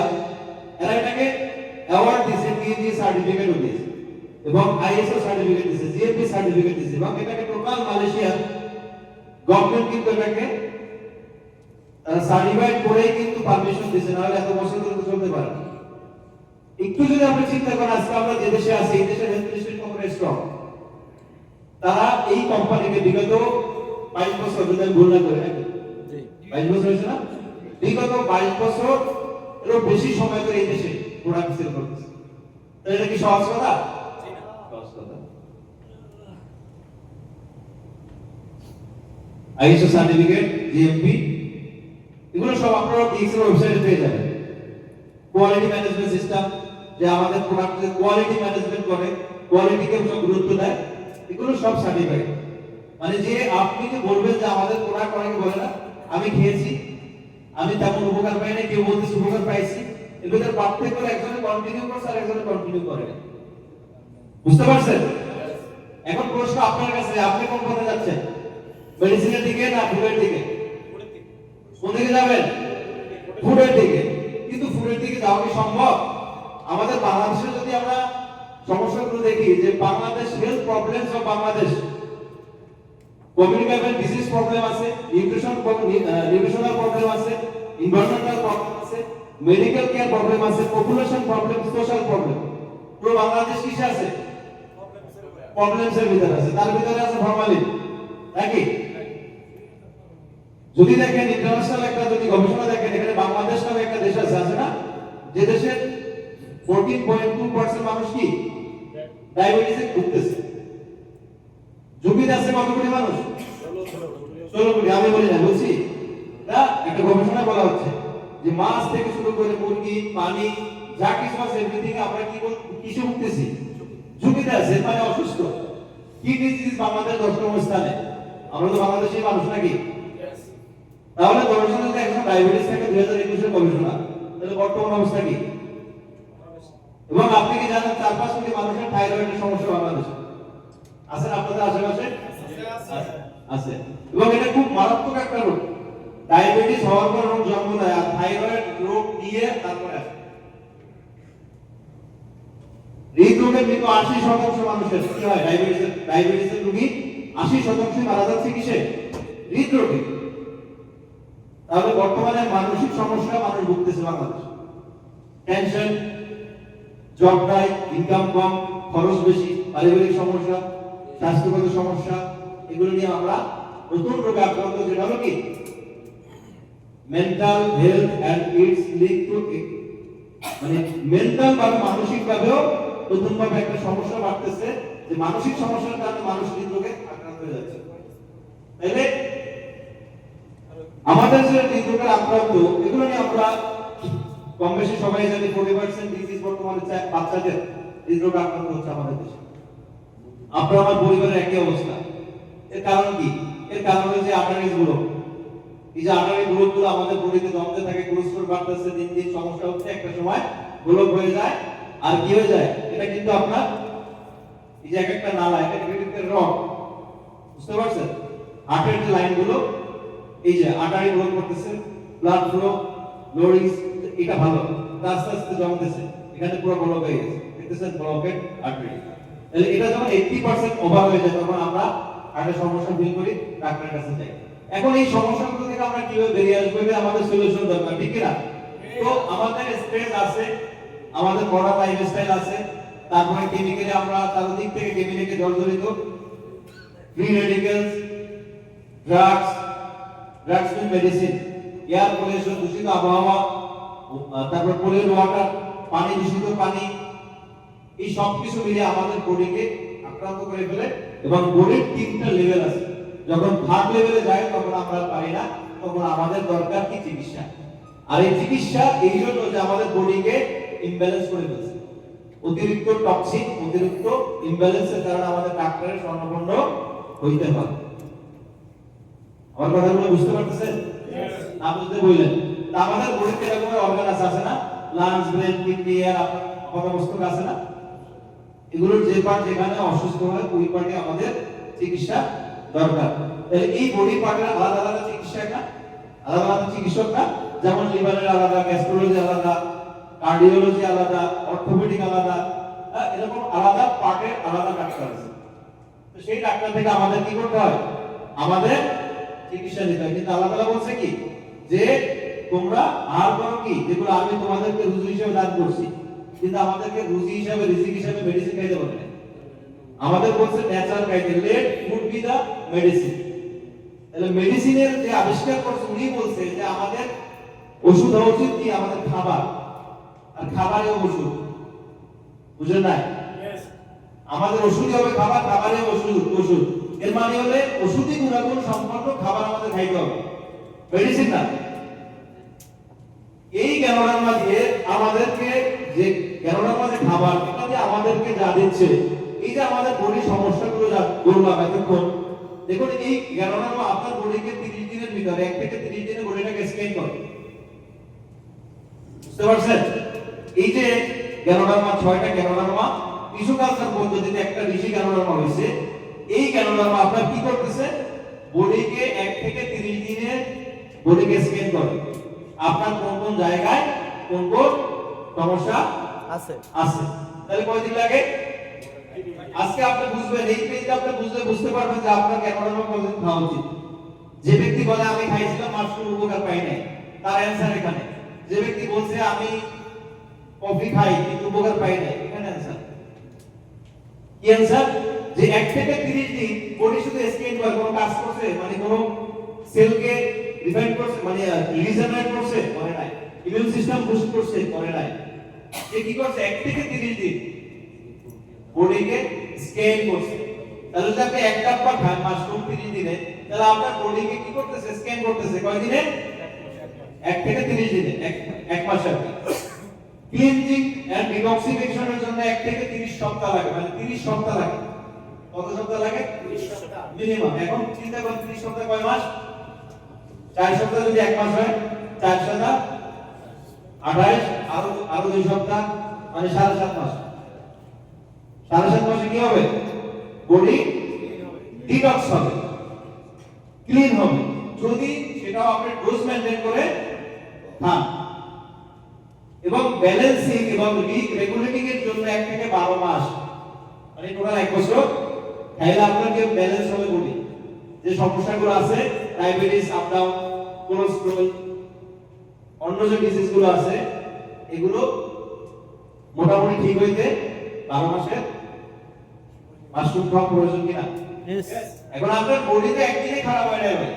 এরা এটাকে অ্যাওয়ার্ড দিয়েছে, টিজি সার্টিফিকেট দিয়েছে, এবং আইএসও সার্টিফিকেট দিয়েছে, জিএমপি সার্টিফিকেট দিয়েছে, এবং এটাকে টোটাল মালয়েশিয়া গভর্নমেন্ট কিন্তু এটাকে সার্টিফাইড করেই কিন্তু পারমিশন দিয়েছে, নাহলে এত বছর ধরে চলতে পারে না। একটু যদি আপনি চিন্তা করেন, আজকে আমরা যে দেশে আছি, এই দেশের হেলথ মিনিস্ট্রি কতটা স্ট্রং, তারা এই কোম্পানিকে বিগত 22 বছর, যদি আমি ভুল না করি, 22 বছর হয়েছে না, বিগত 22 বছর এর বেশি সময় ধরে এই দেশে প্রোডাক্ট সেল করতেছে। তাহলে এটা কি সহজ কথা? সহজ কথা। আইএসও সার্টিফিকেট, জিএমপি, এগুলো সব আপনারা ডিএক্সএল ওয়েবসাইটে পেয়ে যাবেন। কোয়ালিটি ম্যানেজমেন্ট সিস্টেম, যে আমাদের প্রোডাক্টের কোয়ালিটি ম্যানেজমেন্ট করে, কোয়ালিটিকে সব গুরুত্ব দেয়, এগুলো সব সার্টিফাইড। মানে যে আপনি যে বলবেন যে আমাদের প্রোডাক্ট, অনেকে বলে না আমি খেয়েছি, আমি তেমন উপকার পাই না, কেউ বলতেছে উপকার পাইছি, এর ভিতরে পার্থক্য হলো একজনে কন্টিনিউ করছে আর একজনে কন্টিনিউ করে না। বুঝতে পারছেন? এখন প্রশ্ন আপনার কাছে, আপনি কোন পথে যাচ্ছেন? মেডিসিনের দিকে না ফুডের দিকে? কোন দিকে যাবেন? ফুডের দিকে। কিন্তু ফুডের দিকে যাওয়া কি সম্ভব? আমাদের বাংলাদেশে যদি আমরা সমস্যাগুলো দেখি, যে Bangladesh health problems of Bangladesh, communicable disease problem আছে, নিউট্রিশনাল প্রবলেম আছে, এনভায়রনমেন্টাল প্রবলেম আছে, মেডিকেল কেয়ার প্রবলেম আছে, পপুলেশন প্রবলেম, সোশ্যাল প্রবলেম। পুরো বাংলাদেশ কিসে আছে? প্রবলেমসের ভিতরে আছে। তার ভিতরে আছে ফরমালিন, নাকি? যদি দেখেন ইন্টারন্যাশনাল একটা যদি গবেষণা দেখেন, এখানে বাংলাদেশ নামে একটা দেশ আছে না, যে দেশের 14.2% মানুষ কি ডায়াবেটিসে ভুগতেছে। ঝুঁকিতে আছে কত কোটি মানুষ? 16 কোটি। আমি বলি না, বলছি না, একটা গবেষণা বলা হচ্ছে যে মাছ থেকে শুরু করে মুরগি, পানি, যা কিছু আছে এভরিথিং আমরা কিসে ভুগতেছি? ঝুঁকিতে আছে, মানে অসুস্থ। কিডনি ডিজিজ বাংলাদেশ 10তম স্থানে। আমরা তো বাংলাদেশের মানুষ, নাকি? তাহলে গবেষণা যদি এখন ডায়াবেটিস থেকে 2021 এর গবেষণা, তাহলে বর্তমান অবস্থা কি? এবং আপনি কি জানেন 4-5 কোটি মানুষের থাইরয়েডের সমস্যা বাংলাদেশে আছে? আপনাদের আশেপাশে আছে। এবং এটা খুব মারাত্মক একটা রোগ। ডায়াবেটিস হওয়ার পর রোগ জন্ম নেয়, আর থাইরয়েড রোগ নিয়ে তারপরে আসে। হৃদরোগের মৃত্যু 80% মানুষের কি হয়? ডায়াবেটিসের রোগী 80% মারা যাচ্ছে কিসে? হৃদরোগে। তাহলে বর্তমানে মানসিক সমস্যা মানুষ ভুগতেছে বাংলাদেশে। টেনশন, জব নাই, ইনকাম কম, খরচ বেশি, পারিবারিক সমস্যা, স্বাস্থ্যগত সমস্যা, এগুলো নিয়ে আমরা নতুন রোগে আক্রান্ত, যেটা হলো কি mental health and its link to, মানে মেন্টাল বা মানসিক ভাবেও নতুন ভাবে একটা সমস্যা বাড়তেছে, যে মানসিক সমস্যার কারণে মানুষ হৃদরোগে আক্রান্ত হয়ে যাচ্ছে। তাইলে আমাদের যে হৃদরোগের আক্রান্ত এগুলো নিয়ে আমরা কম বেশি সবাই জানি 40% ডিজিজ বর্তমানে বাচ্চাদের হৃদরোগ আক্রান্ত হচ্ছে আমাদের দেশে। আপনার আমার পরিবারের একই অবস্থা। এর কারণ কি? এর কারণ হচ্ছে আর্টারিজ গুলো। এই যে আর্টারি গুলো আমাদের বডিতে জমতে থাকে, কোলেস্টেরল বাড়তেছে, দিন দিন সমস্যা হচ্ছে, একটা সময় ব্লক হয়ে যায়। আর কি হয়ে যায়? এটা কিন্তু আপনার এই যে একটা নালা, এটা ক্রিটিক্যাল রড, বুঝতে পারছেন? হার্টের যে লাইন গুলো, এই যে আর্টারি ব্লক করতেছে, ব্লাড ফ্লো, লোরিংস, এটা ভালো, আস্তে আস্তে জমতেছে, এখানে পুরো ব্লক হয়ে গেছে, দেখতেছেন ব্লকেড আর্টারি। তাহলে এটা যখন 80% ওভার হয়ে যায় তখন আমরা হার্টের সমস্যা ফিল করি, ডাক্তারের কাছে যাই। এখন এই সমস্যাগুলো থেকে আমরা কিভাবে বেরিয়ে আসবো, এটা আমাদের সলিউশন দরকার, ঠিক কি না? তো আমাদের স্ট্রেস আছে, আমাদের মডার্ন লাইফস্টাইল আছে, তারপরে কেমিক্যালি আমরা চারদিক থেকে কেমিক্যালে জর্জরিত, free radicals, drugs medicine, air pollution, দূষিত আবহাওয়া, তারপর পোলিউট ওয়াটার, পানি, দূষিত পানি, এই সব কিছু মিলে আমাদের বডিকে আক্রান্ত করে ফেলে। এবং বডির তিনটা লেভেল আছে, যখন থার্ড লেভেলে যায় তখন আমরা পারি না, তখন আমাদের দরকার কি? চিকিৎসা। আর এই চিকিৎসা এই জন্য যে আমাদের বডিকে ইমব্যালেন্স করে ফেলছে, অতিরিক্ত টক্সিন, অতিরিক্ত ইমব্যালেন্সের কারণে আমাদের ডাক্তারের শরণাপন্ন হইতে হয়। আমার কথাগুলো বুঝতে পারতেছেন? না বুঝতে বললেন। তা আমাদের বডিতে এরকম অর্গান আছে না? লাংস, ব্রেন, কিডনি, আর অপমস্তক আছে না? এগুলোর যে পার্ট যেখানে অসুস্থ হয় ওই পার্টে আমাদের চিকিৎসা দরকার। তাহলে এই বডি পার্টের আলাদা আলাদা চিকিৎসা না, আলাদা আলাদা চিকিৎসক না, যেমন লিভারের আলাদা, গ্যাস্ট্রোলজি আলাদা, কার্ডিওলজি আলাদা, অর্থোপেডিক আলাদা, এরকম আলাদা পার্টের আলাদা ডাক্তার আছে। তো সেই ডাক্তার থেকে আমাদের কি করতে হয়? আমাদের চিকিৎসা নিতে হয়। কিন্তু আল্লাহ তাআলা বলছে কি যে তোমরা আর করো কি, যেগুলো আমি তোমাদেরকে রুজি হিসেবে দান করছি, কিন্তু আমাদেরকে রুজি হিসেবে, রিজিক হিসেবে মেডিসিন খাইতে বলে না। আমাদের বলছে ন্যাচারাল খাইতে, লেট ফুড বি দা মেডিসিন। তাহলে মেডিসিনের যে আবিষ্কার করছে উনি বলছে যে আমাদের ওষুধ হওয়া উচিত কি? আমাদের খাবার, আর খাবারে ওষুধ, বুঝলেন না? আমাদের ওষুধই হবে খাবার, খাবারে ওষুধ। এর মানে হলে ওষুধই গুণাগুণ সম্পন্ন খাবার আমাদের খাইতে হবে, মেডিসিন না। এই জ্ঞানের মাঝে আমাদেরকে যে জ্ঞানের মাঝে খাবার, এটা যে আমাদেরকে যা দিচ্ছে, এই যে আমাদের বডি সমস্যাগুলো যা বললাম এতক্ষণ, দেখুন এই জ্ঞানের আপনার বডিকে 30 দিনের ভিতরে, 1 থেকে 30 দিনে বডিটাকে স্ক্যান করে, বুঝতে পারছেন? এই যে জ্ঞানোডার্মা, 6টা জ্ঞানোডার্মা টিস্যু কালচার পদ্ধতিতে একটা ঋষি জ্ঞানোডার্মা হয়েছে। এই জ্ঞানোডার্মা আপনার কি করতেছে? বডিকে 1 থেকে 30 দিনে বডিকে স্ক্যান করে, আপনার কোন কোন জায়গায় কোন কোন সমস্যা আছে। তাহলে কয়দিন লাগে? আজকে আপনি বুঝবেন, এই পেজটা আপনি বুঝতে পারবেন যে আপনার জ্ঞানোডার্মা কতদিন খাওয়া উচিত। যে ব্যক্তি বলে আমি খাইছিলাম মাশরুম উপকার পাই নাই, তার অ্যানসার এখানে। যে ব্যক্তি বলছে আমি কফি খাই কিন্তু উপকার পাই নাই, এখানে অ্যানসার কি? অ্যানসার যে 1 থেকে 30 দিন বডি শুধু স্ক্যান করে, কোনো কাজ করছে, মানে কোনো সেলকে রিফাইন করছে, মানে রিজেনারেট করছে, করে নাই, ইমিউন সিস্টেম বুস্ট করছে, করে নাই। যে কি করছে? 1 থেকে 30 দিন বডিকে স্ক্যান করছে। তাহলে যদি আপনি এক কাপ বা খান মাশরুম 30 দিনে, তাহলে আপনার বডিকে কি করতেছে? স্ক্যান করতেছে কয় দিনে? 1 থেকে 30 দিনে, এক মাস আর কি। ক্লিনজিং এন্ড ডিটক্সিফিকেশনের জন্য 1 থেকে 30 সপ্তাহ লাগে, মানে 30 সপ্তাহ লাগে। কত সপ্তাহ লাগে? 30 সপ্তাহ মিনিমাম। এখন চিন্তা করুন 30 সপ্তাহ কয় মাস? 4 সপ্তাহ যদি 1 মাস হয়, 4 সপ্তাহ 28, আরো 2 সপ্তাহ, মানে 7.5 মাস। 7.5 মাসে কি হবে? বডি ডিটক্স হবে, ক্লিন হবে, যদি সেটাও আপনি ডোজ মেইনটেইন করে খান। এবং ব্যালেন্সিং এবং রেগুলেটিং এর জন্য 1 থেকে 12 মাস, মানে টোটাল 1 বছর খাইলে আপনার যে ব্যালেন্স হবে বডি। যে সমস্যাগুলো আছে, ডায়াবেটিস, আপ ডাউন, কোলেস্টেরল, অন্য যে ডিজিজগুলো আছে, এগুলো মোটামুটি ঠিক হইতে 12 মাসের মাশরুম খাওয়া প্রয়োজন কিনা? এখন আপনার বডিতে একদিনে খারাপ হয় না ভাই।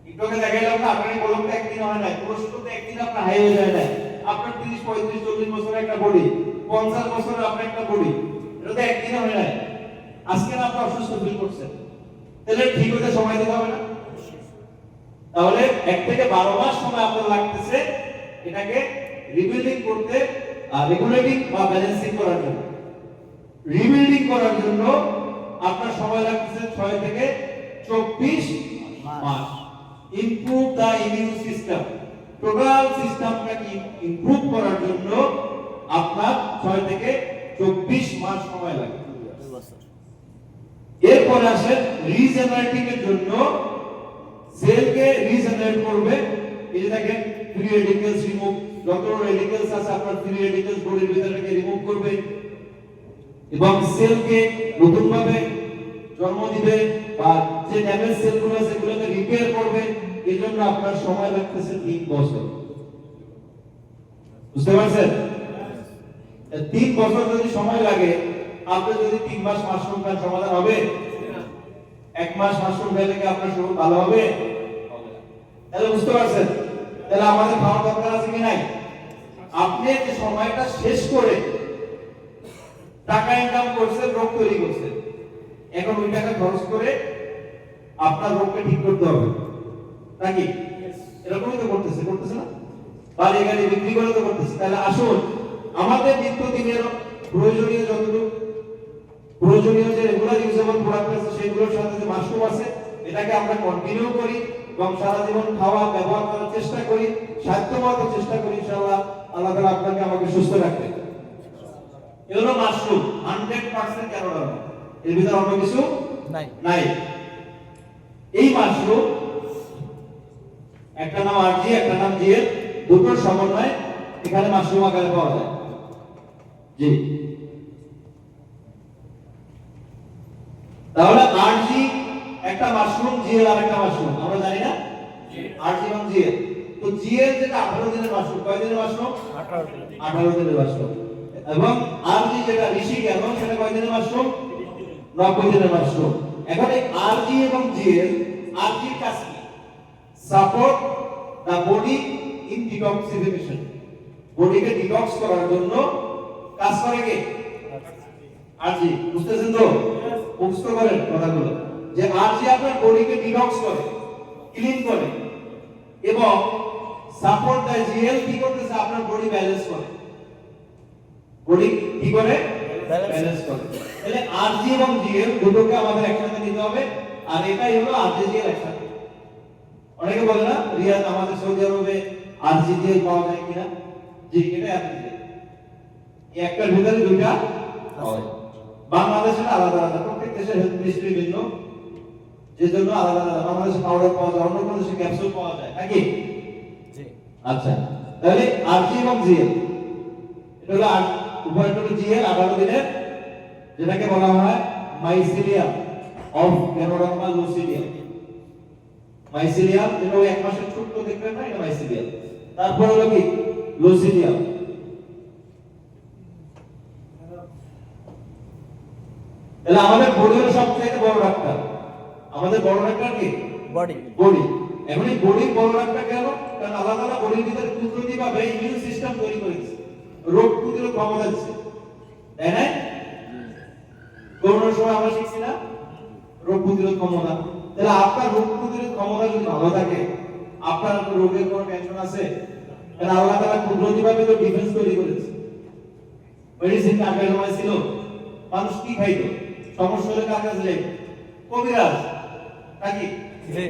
একটুকে দেখাইলাম না, আপনার বললাম তো একদিন হয় না, কোলেস্টেরল তো একদিন আপনার হাই হয়ে যায় না। আপনার 30, 35, 40 বছরের একটা বডি, 50 বছরের আপনার একটা বডি, এটা তো একদিনে হয় না। আজকে আপনি অসুস্থ ফিল করছেন, তাহলে ঠিক হতে সময় দিতে হবে না? তাহলে 1 থেকে 12 মাস সময় আপনার লাগতেছে এটাকে রিবিল্ডিং করতে, রেগুলেটিং বা ব্যালেন্সিং করার জন্য। রিবিল্ডিং করার জন্য আপনার সময় লাগতেছে 6 থেকে 24 মাস। ইমপ্রুভ দা ইমিউন সিস্টেম, টোটাল সিস্টেমটাকে ইমপ্রুভ করার জন্য আপনার 6 থেকে 24 মাস সময় লাগে। এরপরে আসে রিজেনারেটিং এর জন্য, সেলকে রিজেনারেট করবে। এই যে দেখেন ফ্রি রেডিক্যালস রিমুভ, যত রেডিক্যালস আছে আপনার ফ্রি রেডিক্যালস বডির ভিতর থেকে রিমুভ করবে এবং সেলকে নতুন ভাবে জন্ম দিবে বা যে ড্যামেজ সেলগুলো আছে সেগুলোকে রিপেয়ার করবে। এজন্য আপনার সময় লাগতেছে 3 বছর। বুঝতে পারছেন? 3 বছর যদি সময় লাগে, আপনি যদি 3 মাস মাশরুম খান সমাধান হবে? 1 মাস মাশরুম খেলে কি আপনার শরীর ভালো হবে? তাহলে বুঝতে পারছেন? তাহলে আমাদের খাওয়া দরকার আছে কি নাই? আপনি যে সময়টা শেষ করে টাকা ইনকাম করছেন, রোগ তৈরি করছেন, এখন ওই টাকা খরচ করে আপনার রোগকে ঠিক করতে হবে নাকি? এরকমই তো করতেছে না? বাড়ি গাড়ি বিক্রি করে তো করতেছে। তাহলে আসুন আমাদের নিত্যদিনের প্রয়োজনীয় যতটুকু প্রয়োজনীয় যে রেগুলার ইউজেবল প্রোডাক্ট আছে সেগুলোর সাথে যে মাশরুম আছে এটাকে আমরা কন্টিনিউ করি এবং সারা জীবন খাওয়া ব্যবহার করার চেষ্টা করি, সাধ্যমতো চেষ্টা করি। ইনশাআল্লাহ আল্লাহ তাআলা আপনাকে আমাকে সুস্থ রাখবে। এগুলো মাশরুম 100% ক্যারোটা, এর ভিতরে অন্য কিছু নাই। এই মাশরুম একটা নাম আরজি, একটা নাম জিএল, দুটোর সমন্বয় এখানে মাশরুম আকারে পাওয়া যায়। জি, তাহলে আরজি একটা মাশরুম, জিএল আরেকটা মাশরুম, আমরা জানি না? আরজি এবং জিএল। তো জিএল যেটা 18 দিনের মাশরুম, কয় দিনের মাশরুম? 18 দিনের মাশরুম। এবং আরজি যেটা ঋষি গেল সেটা কয় দিনের মাশরুম? 90 দিনের মাশরুম। এখন এই আরজি এবং জিএল, আরজির কাজ কি? Support the body in detoxification, বডিকে ডিটক্স করার জন্য কাজ করে কে? আরজি। বুঝতেছেন তো? মুখস্থ করেন কথাগুলো, যে আরজি আপনার বডিকে ডিটক্স করে, ক্লিন করে এবং সাপোর্ট দা জিএল কি করতেছে? আপনার বডি ব্যালেন্স করে। বডি কি করে? ব্যালেন্স করে। তাহলে আরজি এবং জিএল দুটোকে আমাদের একসাথে নিতে হবে, আর এটাই হলো আরজি জিএল একসাথে। অনেকে বলে না রিয়াদ আমাদের সৌদি আরবে আরজি জিএল পাওয়া যায় কিনা? জি, এটা আরজি জিএল। এই একটার ভিতরে দুইটা হয়। বাংলাদেশে আলাদা আলাদা, প্রত্যেক দেশের হেলথ মিনিস্ট্রি ভিন্ন, যে জন্য আলাদা আলাদা। বাংলাদেশে পাউডার পাওয়া যায়, অন্য কোন দেশে ক্যাপসুল পাওয়া যায় নাকি? জি। আচ্ছা, তাহলে আরজি এবং জিএল, এটা হলো উপরেরটা হলো জিএল 18 দিনের, যেটাকে বলা হয় মাইসিলিয়াম অফ গ্যানোডার্মা লুসিডিয়াম। মাইসিলিয়াম যেটা ওই 1 মাসের ছোট্ট দেখবেন না, এটা মাইসিলিয়াম। তারপর হলো কি? লুসিডিয়াম। তাহলে আমাদের বডির সবচেয়ে বড় ডাক্তার, আমাদের বড় ডাক্তার কি? বডি। এখন এই বডির বড় ডাক্তার কেন? কারণ আল্লাহ তাআলা বডির ভিতরে কুদরতি ভাবে ইমিউন সিস্টেম তৈরি করেছে, রোগ প্রতিরোধ ক্ষমতা দিচ্ছে, তাই না? করোনার সময় আমরা শিখছি না রোগ প্রতিরোধ ক্ষমতা। তাহলে আপনার রোগ প্রতিরোধ ক্ষমতা যদি ভালো থাকে, আপনার রোগের কোনো টেনশন আছে? কারণ আল্লাহ তাআলা কুদরতি ভাবে তো ডিফেন্স তৈরি করেছে। মেডিসিন আগে সময় ছিল, মানুষ কি খাইতো? সমস্যা হলে কার কাছে যাইতো? কবিরাজ নাকি? জি,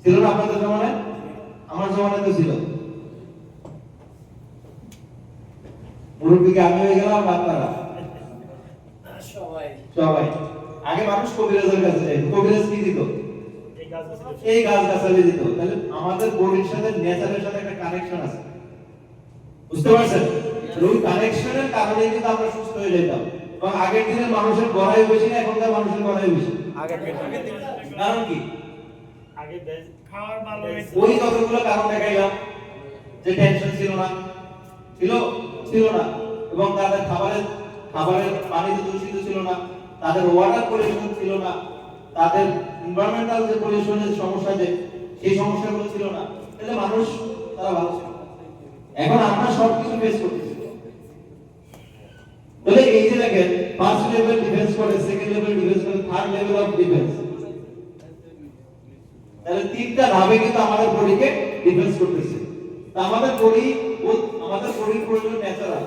ছিল না আপনাদের জমানায়? আমার জমানায় তো ছিল। মুরব্বিকে আমি হয়ে গেলাম, আপনারা সবাই। আগে মানুষ কবিরাজের কাছে যাইতো। কবিরাজ কি দিত? এই গাছ গাছালি দিত। তাহলে আমাদের বডির সাথে নেচারের সাথে একটা কানেকশন আছে, বুঝতে পারছেন? ওই কানেকশনের কারণে কিন্তু আমরা সুস্থ হয়ে যেতাম। এবং আগের দিনের মানুষের গড়াই বেশি না এখনকার মানুষের গড়াই বেশি। কারণ কি? আগে খাওয়ার ভালো হয়েছে, ওই যতগুলো কারণ দেখাইলাম, যে টেনশন ছিল না, ছিল না, এবং তাদের খাবারের পানি দূষিত ছিল না, তাদের ওয়াটার পলিউশন ছিল না, তাদের এনভায়রনমেন্টাল যে পলিউশনের সমস্যা, যে সেই সমস্যাগুলো ছিল না। তাহলে মানুষ তারা ভালো ছিল। এখন আমরা সবকিছু ফেস করতেছি। তাহলে এই যে দেখেন, ফার্স্ট লেভেল ডিফেন্স করে, সেকেন্ড লেভেল ডিফেন্স করে, থার্ড লেভেল অফ ডিফেন্স। তাহলে তিনটা ধাপে কিন্তু আমাদের বডিকে ডিফেন্স করতেছে। তা আমাদের বডির প্রয়োজন ন্যাচারাল।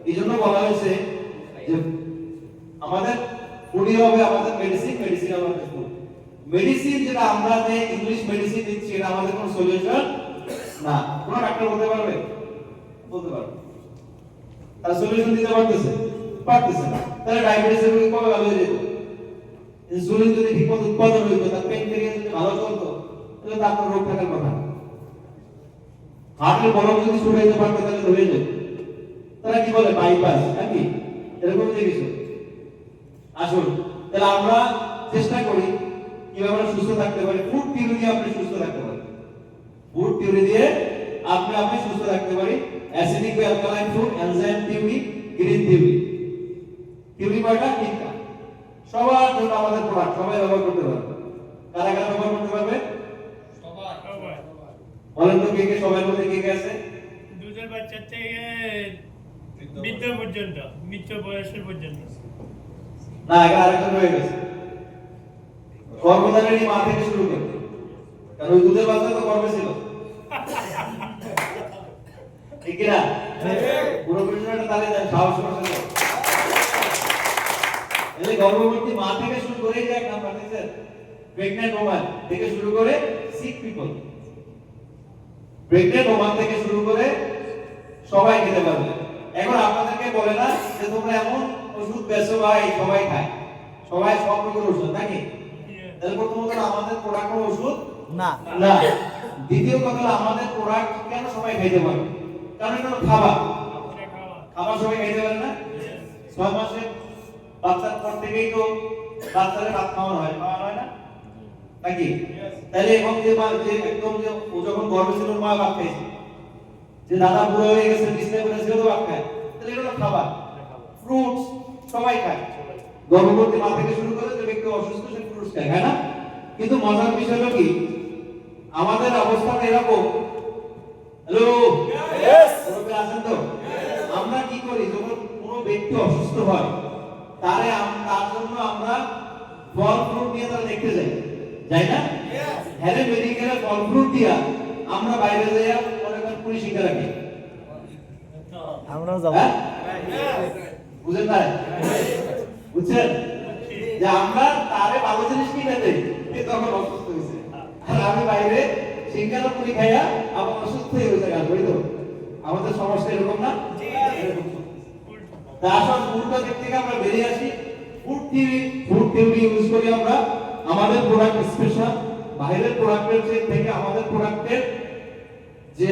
এই জন্য বলা হয়েছে যে আমাদের বডি হবে আমাদের মেডিসিন, মেডিসিন আমাদের ফুড। মেডিসিন যেটা আমরা যে ইংলিশ মেডিসিন দিচ্ছি এটা আমাদের কোনো সলিউশন না। কোন ডাক্তার বলতে পারবে? বলতে পারবে। তার সলিউশন দিতে পারতেছে না। তাহলে ডায়াবেটিসের রোগী কবে ভালো হয়ে যেত? ইনসুলিন যদি ঠিকমতো উৎপাদন হইতো, তার প্যানক্রিয়াস যদি ভালো চলতো, তাহলে তার কোনো রোগ থাকার কথা না। হার্টের বলক যদি ছড়াইতে পারতো তাহলে তো হয়ে যেত। তারা কি বলে বাইপাস নাকি এরকম যে কিছু। আসুন তাহলে আমরা চেষ্টা করি কিভাবে আমরা সুস্থ থাকতে পারি। ফুড থিওরি দিয়ে আপনি সুস্থ থাকতে পারেন। ফুড থিওরি দিয়ে আপনি সুস্থ থাকতে পারি। অ্যাসিডিক বা alkaline food, enzyme theory, green theory. Theory কয়টা? তিনটা। সবার জন্য আমাদের প্রোডাক্ট সবাই ব্যবহার করতে পারবে। কারা কারা ব্যবহার করতে পারবে? সবাই। বলেন তো কে কে, সবার মধ্যে কে কে আছে? দুধের বাচ্চা থেকে বৃদ্ধ পর্যন্ত, মৃত বয়সের পর্যন্ত। না, আগে আরেকজন রয়ে গেছে। গর্ভধারিণী মা থেকে শুরু করে, কারণ ওই দুধের বাচ্চা তো গর্ভে ছিল। ঠিক না? পুরো বিষয়টা তাহলে সাহস করে। এই গর্ভবতী মা থেকে শুরু করে যে এক নাম্বার দিয়েছেন, প্রেগন্যান্ট ওম্যান থেকে শুরু করে সিক পিপল, প্রেগন্যান্ট ওম্যান থেকে শুরু করে সবাই খেতে পারবে। এখন আপনাদেরকে বলে না যে তোমরা এমন ওষুধ বেচো ভাই সবাই খায়, সবাই সব রকমের ওষুধ নাকি? তাহলে প্রথমত আমাদের প্রোডাক্ট কোনো ওষুধ না। না। দ্বিতীয় কথা হলো আমাদের প্রোডাক্ট কেন সবাই খেতে পারে? কারণ এটা হলো খাবার। খাবার সবাই খেতে পারে না? 6 মাসে বাচ্চার পর থেকেই তো বাচ্চাদের ভাত খাওয়ানো হয় না নাকি? তাহলে এখন যে একদম যে ও যখন গর্ভে ছিল মা ভাত খাইছে, যে দাদা বুড়ো হয়ে গেছে বিছানায় পড়ে ছিল তো ভাত খায়, তাহলে এটা হলো খাবার। ফ্রুটস সবাই খায়, গর্ভবতী মা থেকে শুরু করে যে ব্যক্তি অসুস্থ সে ফ্রুটস খায়, না? কিন্তু মজার বিষয় হলো কি আমাদের অবস্থাটা এরকম। হ্যালো, আছেন তো? আমরা কি করি যখন কোনো ব্যক্তি অসুস্থ হয় তার জন্য আমরা ফল ফ্রুট নিয়ে তারা দেখতে যাই না? হ্যাঁ, মেডিকেলে ফল ফ্রুট দিয়া আমরা বাইরে যাইয়া মনে করেন পুলিশ শিখে রাখি। আমরাও যাব। বুঝেন না? বুঝছেন যে আমরা তারে ভালো জিনিস কিনে দেই, তখন অসুস্থ হয়েছে, আর আমি বাইরে সিঙ্গারা পুরি খাইয়া আবার অসুস্থ হয়ে গেছে। তো আমাদের সমস্যা এরকম না? আসল ফুডটা দিক থেকে আমরা বেরিয়ে আসি। ফুড থিওরি ইউজ করি আমরা আমাদের প্রোডাক্ট স্পেশাল, বাইরের প্রোডাক্টের থেকে আমাদের প্রোডাক্টের যে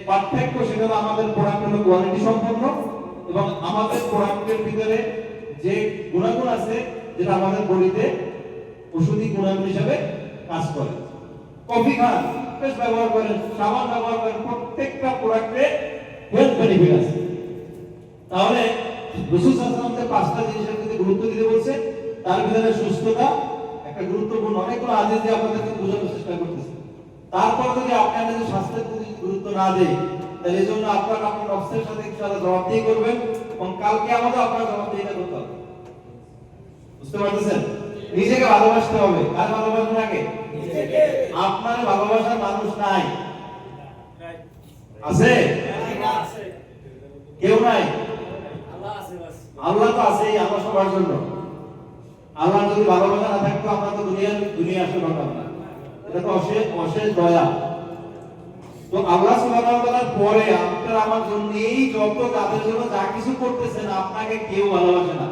পার্থক্য সেটা হলো আমাদের প্রোডাক্ট হলো কোয়ালিটি সম্পন্ন এবং আমাদের প্রোডাক্টের ভিতরে যে গুণাগুণ আছে যেটা আমাদের বডিতে ওষুধি গুণাগুণ হিসেবে কাজ করে। কফি খান, পেস্ট ব্যবহার করেন, সাবান ব্যবহার করেন, প্রত্যেকটা প্রোডাক্টে হেলথ বেনিফিট আছে। তাহলে রাসূল সাল্লাল্লাহু আলাইহি ওয়াসাল্লাম 5টা জিনিসের প্রতি গুরুত্ব দিতে বলছে, তার ভিতরে সুস্থতা একটা গুরুত্বপূর্ণ। অনেকগুলো আদেশ দিয়ে আপনাদেরকে বোঝানোর চেষ্টা করতেছে। তারপর যদি আপনারা যদি স্বাস্থ্যের প্রতি গুরুত্ব না দেয়, তাহলে এই জন্য আপনার নফসের সাথে ইনশাআল্লাহ জবাবদিহি করবেন এবং কালকে আমাদের আপনার জবাবদিহিটা করতে হবে। বুঝতে পারতেছেন? নিজেকে ভালোবাসতে হবে। কার ভালোবাসবেন আগে? নিজেকে। আপনার ভালোবাসার মানুষ নাই, আছে? কেউ নাই? আল্লাহ তো আছেই, আল্লাহ সবার জন্য। আল্লাহ যদি ভালোবাসা না থাকতো আমরা তো দুনিয়া আসতে পারতাম না। এটা তো অশেষ দয়া। তো আল্লাহ সুবহানাহু ওয়া তাআলার পরে আপনার আমার জন্য এই যত তাদের জন্য যা কিছু করতেছেন আপনাকে কেউ ভালোবাসে না।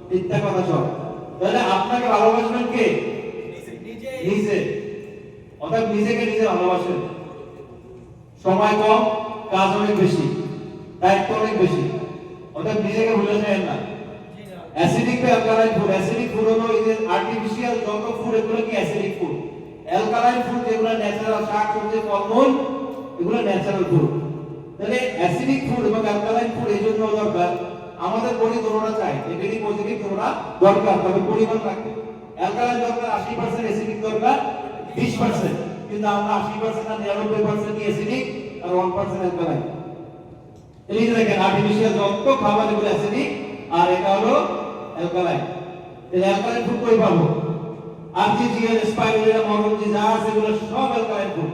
মিথ্যা কথা সব। তাহলে আপনাকে ভালোবাসবেন কে? নিজে। অর্থাৎ নিজেকে নিজে ভালোবাসেন। সময় কম, কাজ অনেক বেশি, দায়িত্ব অনেক বেশি, অর্থাৎ নিজেকে ভুলে যায় না। অ্যাসিডিক বা অ্যালকালাইন ফুড, অ্যাসিডিক ফুড হলো এই যে আর্টিফিশিয়াল যত ফুড এগুলো কি অ্যাসিডিক ফুড। অ্যালকালাইন ফুড যেগুলো ন্যাচারাল শাক সবজি ফলমূল এগুলো ন্যাচারাল ফুড। তাহলে অ্যাসিডিক ফুড এবং অ্যালকালাইন ফুড এই জন্য দরকার, আমাদের বডি ধরোনা চাই, এটিডি পজিটিভ ধরোনা দরকার, তবে পরিমাণ রাখবে। অ্যালকালাইন দরকার 80%, অ্যাসিডিক দরকার 20%, কিন্তু আমরা 80% আর 99% অ্যাসিডিক আর 1% অ্যালকালাইন। এই দেখেন আর্টিফিশিয়াল যত খাবার এগুলো অ্যাসিডিক আর এটা হলো অ্যালকালাইন। তাহলে অ্যালকালাইন ফুড কই পাবো? আরজিজিএল স্পাইরুলিনা মরুঞ্জি যা আছে এগুলো সব অ্যালকালাইন ফুড।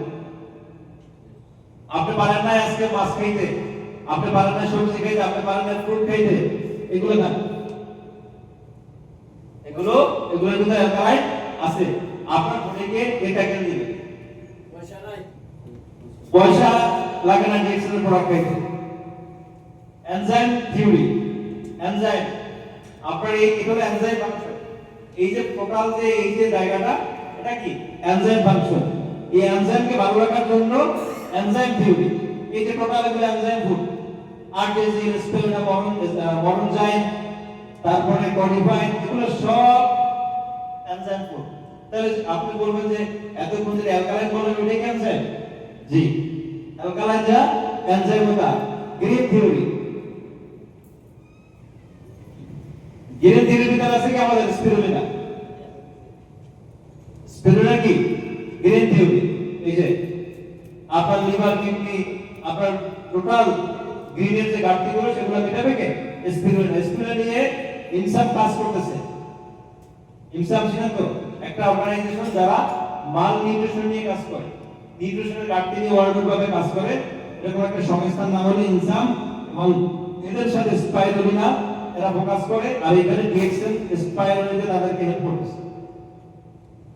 আপনি পারেন না আজকে মাছ খাইতে, আপনি পারেন না সবজি খাইতে, আপনি পারেন না ফ্রুট খাইতে, এগুলো না, এগুলো কিন্তু অ্যালকালাইন আছে। আপনার বডিকে এটা কেন দিবে? পয়সা লাগে না ডিএক্সএল প্রোডাক্ট খাইতে। এনজাইম থিওরি, এনজাইম আপনার এই হলো এনজাইম ফাংশন। এই যে টোটাল যে এই যে জায়গাটা এটা কি এনজাইম ফাংশন। এই এনজাইমকে ভালো রাখার জন্য এনজাইম থিওরি, এই যে টোটাল এগুলো এনজাইম ফুড, আরটিজিএল স্পিরুলিনা মরুঞ্জাইম, তারপরে কডিফাইন, এগুলো সব এনজাইম ফুড। তাহলে আপনি বলবেন যে এতক্ষণ যে অ্যালকালাইন বললেন ওইটা কি এনজাইম? জি, অ্যালকালাইন যা এনজাইম ওটা। গ্রিন থিওরি, গ্রিন থিওরির ভিতরে আছে কি আমাদের স্পিরুলিনা? স্পিরুলিনা কি গ্রিন থিওরি। এই যে আপনার লিভার, কিডনি, আপনার টোটাল গ্রিনের যে ঘাটতিগুলো সেগুলো মেটাবে কে? স্পিরুলিনা। স্পিরুলিনা নিয়ে ইনসাম কাজ করতেছে। ইনসাম ছিলেন তো একটা অর্গানাইজেশন যারা মাল নিউট্রিশন নিয়ে কাজ করে, নিউট্রিশনের ঘাটতি নিয়ে ওয়ার্ল্ডভাবে কাজ করে, এরকম একটা সংস্থার নাম হলো ইনসাম। এবং এদের সাথে স্পাইরুলিনা এরা ফোকাস করে, আর এখানে ডিএক্সএল স্পাইরুলিনা তাদেরকে হেল্প করতেছে।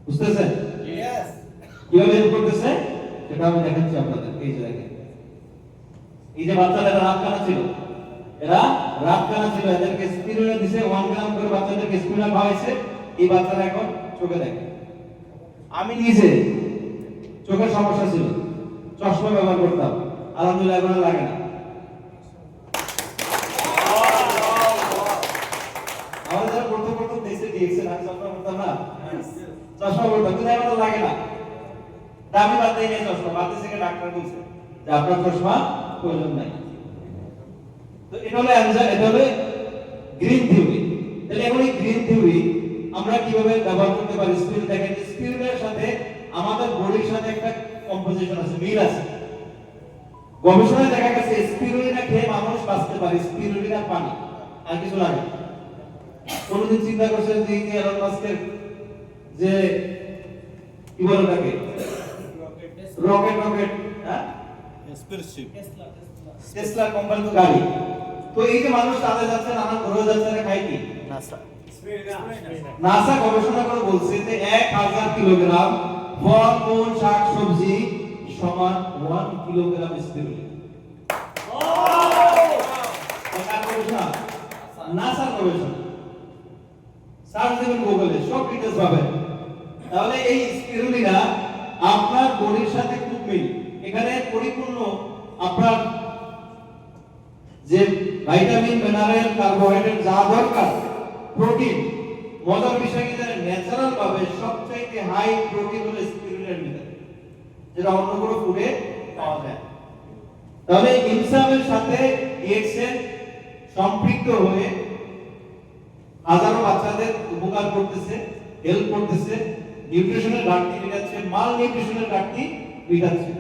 বুঝতেছেন? यस। কিভাবে হেল্প করতেছে সেটা আমি দেখাচ্ছি আপনাদের। এই যে দেখেন, এই যে বাচ্চারা রাত কানা ছিল, এরা রাত কানা ছিল, এদেরকে স্পিরুলিনা দিছে 1 গ্রাম করে, বাচ্চাদেরকে স্পিরুলিনা খাওয়াইছে। এই বাচ্চারা এখন চোখে দেখে। আমি নিজে চোখের সমস্যা ছিল, চশমা ব্যবহার করতাম, আলহামদুলিল্লাহ এখন লাগে না। আমাদের যারা প্রথম দেশে ডিএক্সএল আমি চশমা পড়তাম না, চশমা পড়তাম কিন্তু এখন লাগে না। দামি বাদ দেয় না চশমা, বাদ থেকে ডাক্তার বলছে যে আপনার চশমা প্রয়োজন নাই। তো এটা হলো অ্যানসার, এটা হলো গ্রিন থিওরি। তাহলে এখন এই গ্রিন থিওরি আমরা কিভাবে ব্যবহার করতে পারি? স্পিরুলিনা, দেখেন স্পিরুলিনার সাথে আমাদের বডির সাথে একটা কম্পোজিশন আছে, মিল আছে। গবেষণায় দেখা গেছে স্পিরুলিনা খেয়ে মানুষ বাঁচতে পারে, স্পিরুলিনা পানি, আর কিছু লাগে। কোনদিন চিন্তা করছেন যে এই এলন মাস্কের যে কি বলে তাকে রকেট, হ্যাঁ স্পেসশিপ, টেসলা কোম্পানি তো গাড়ি, তো এই যে মানুষ তাদের যাচ্ছে, নানা গ্রহে যাচ্ছে, এরা খায় কি? নাসা গবেষণা করে বলছে যে 1000 কিলোগ্রাম ফল মূল শাকসবজি সমান 1 কিলোগ্রাম স্পিরুলিনা। নাসা গবেষণা, সার্চ দেবেন গুগলে, সব ডিটেইলস পাবেন। তাহলে এই স্পিরুলিনা আপনার বডির সাথে খুব মিল। এখানে পরিপূর্ণ আপনার যে ভিটামিন, মিনারেল, কার্বোহাইড্রেট যা দরকার, প্রোটিন। মজার বিষয় কি জানেন? ন্যাচারাল ভাবে সবচাইতে হাই প্রোটিন হলো স্পিরুলিনার ভিতরে, যেটা অন্য কোনো ফুডে পাওয়া যায়। তাহলে ইনসামের সাথে ডিএক্সএল সম্পৃক্ত হয়ে হাজারো বাচ্চাদের উপকার করতেছে, হেল্প করতেছে, নিউট্রিশনের ঘাটতি মেটাচ্ছে, মাল নিউট্রিশনের ঘাটতি মেটাচ্ছে।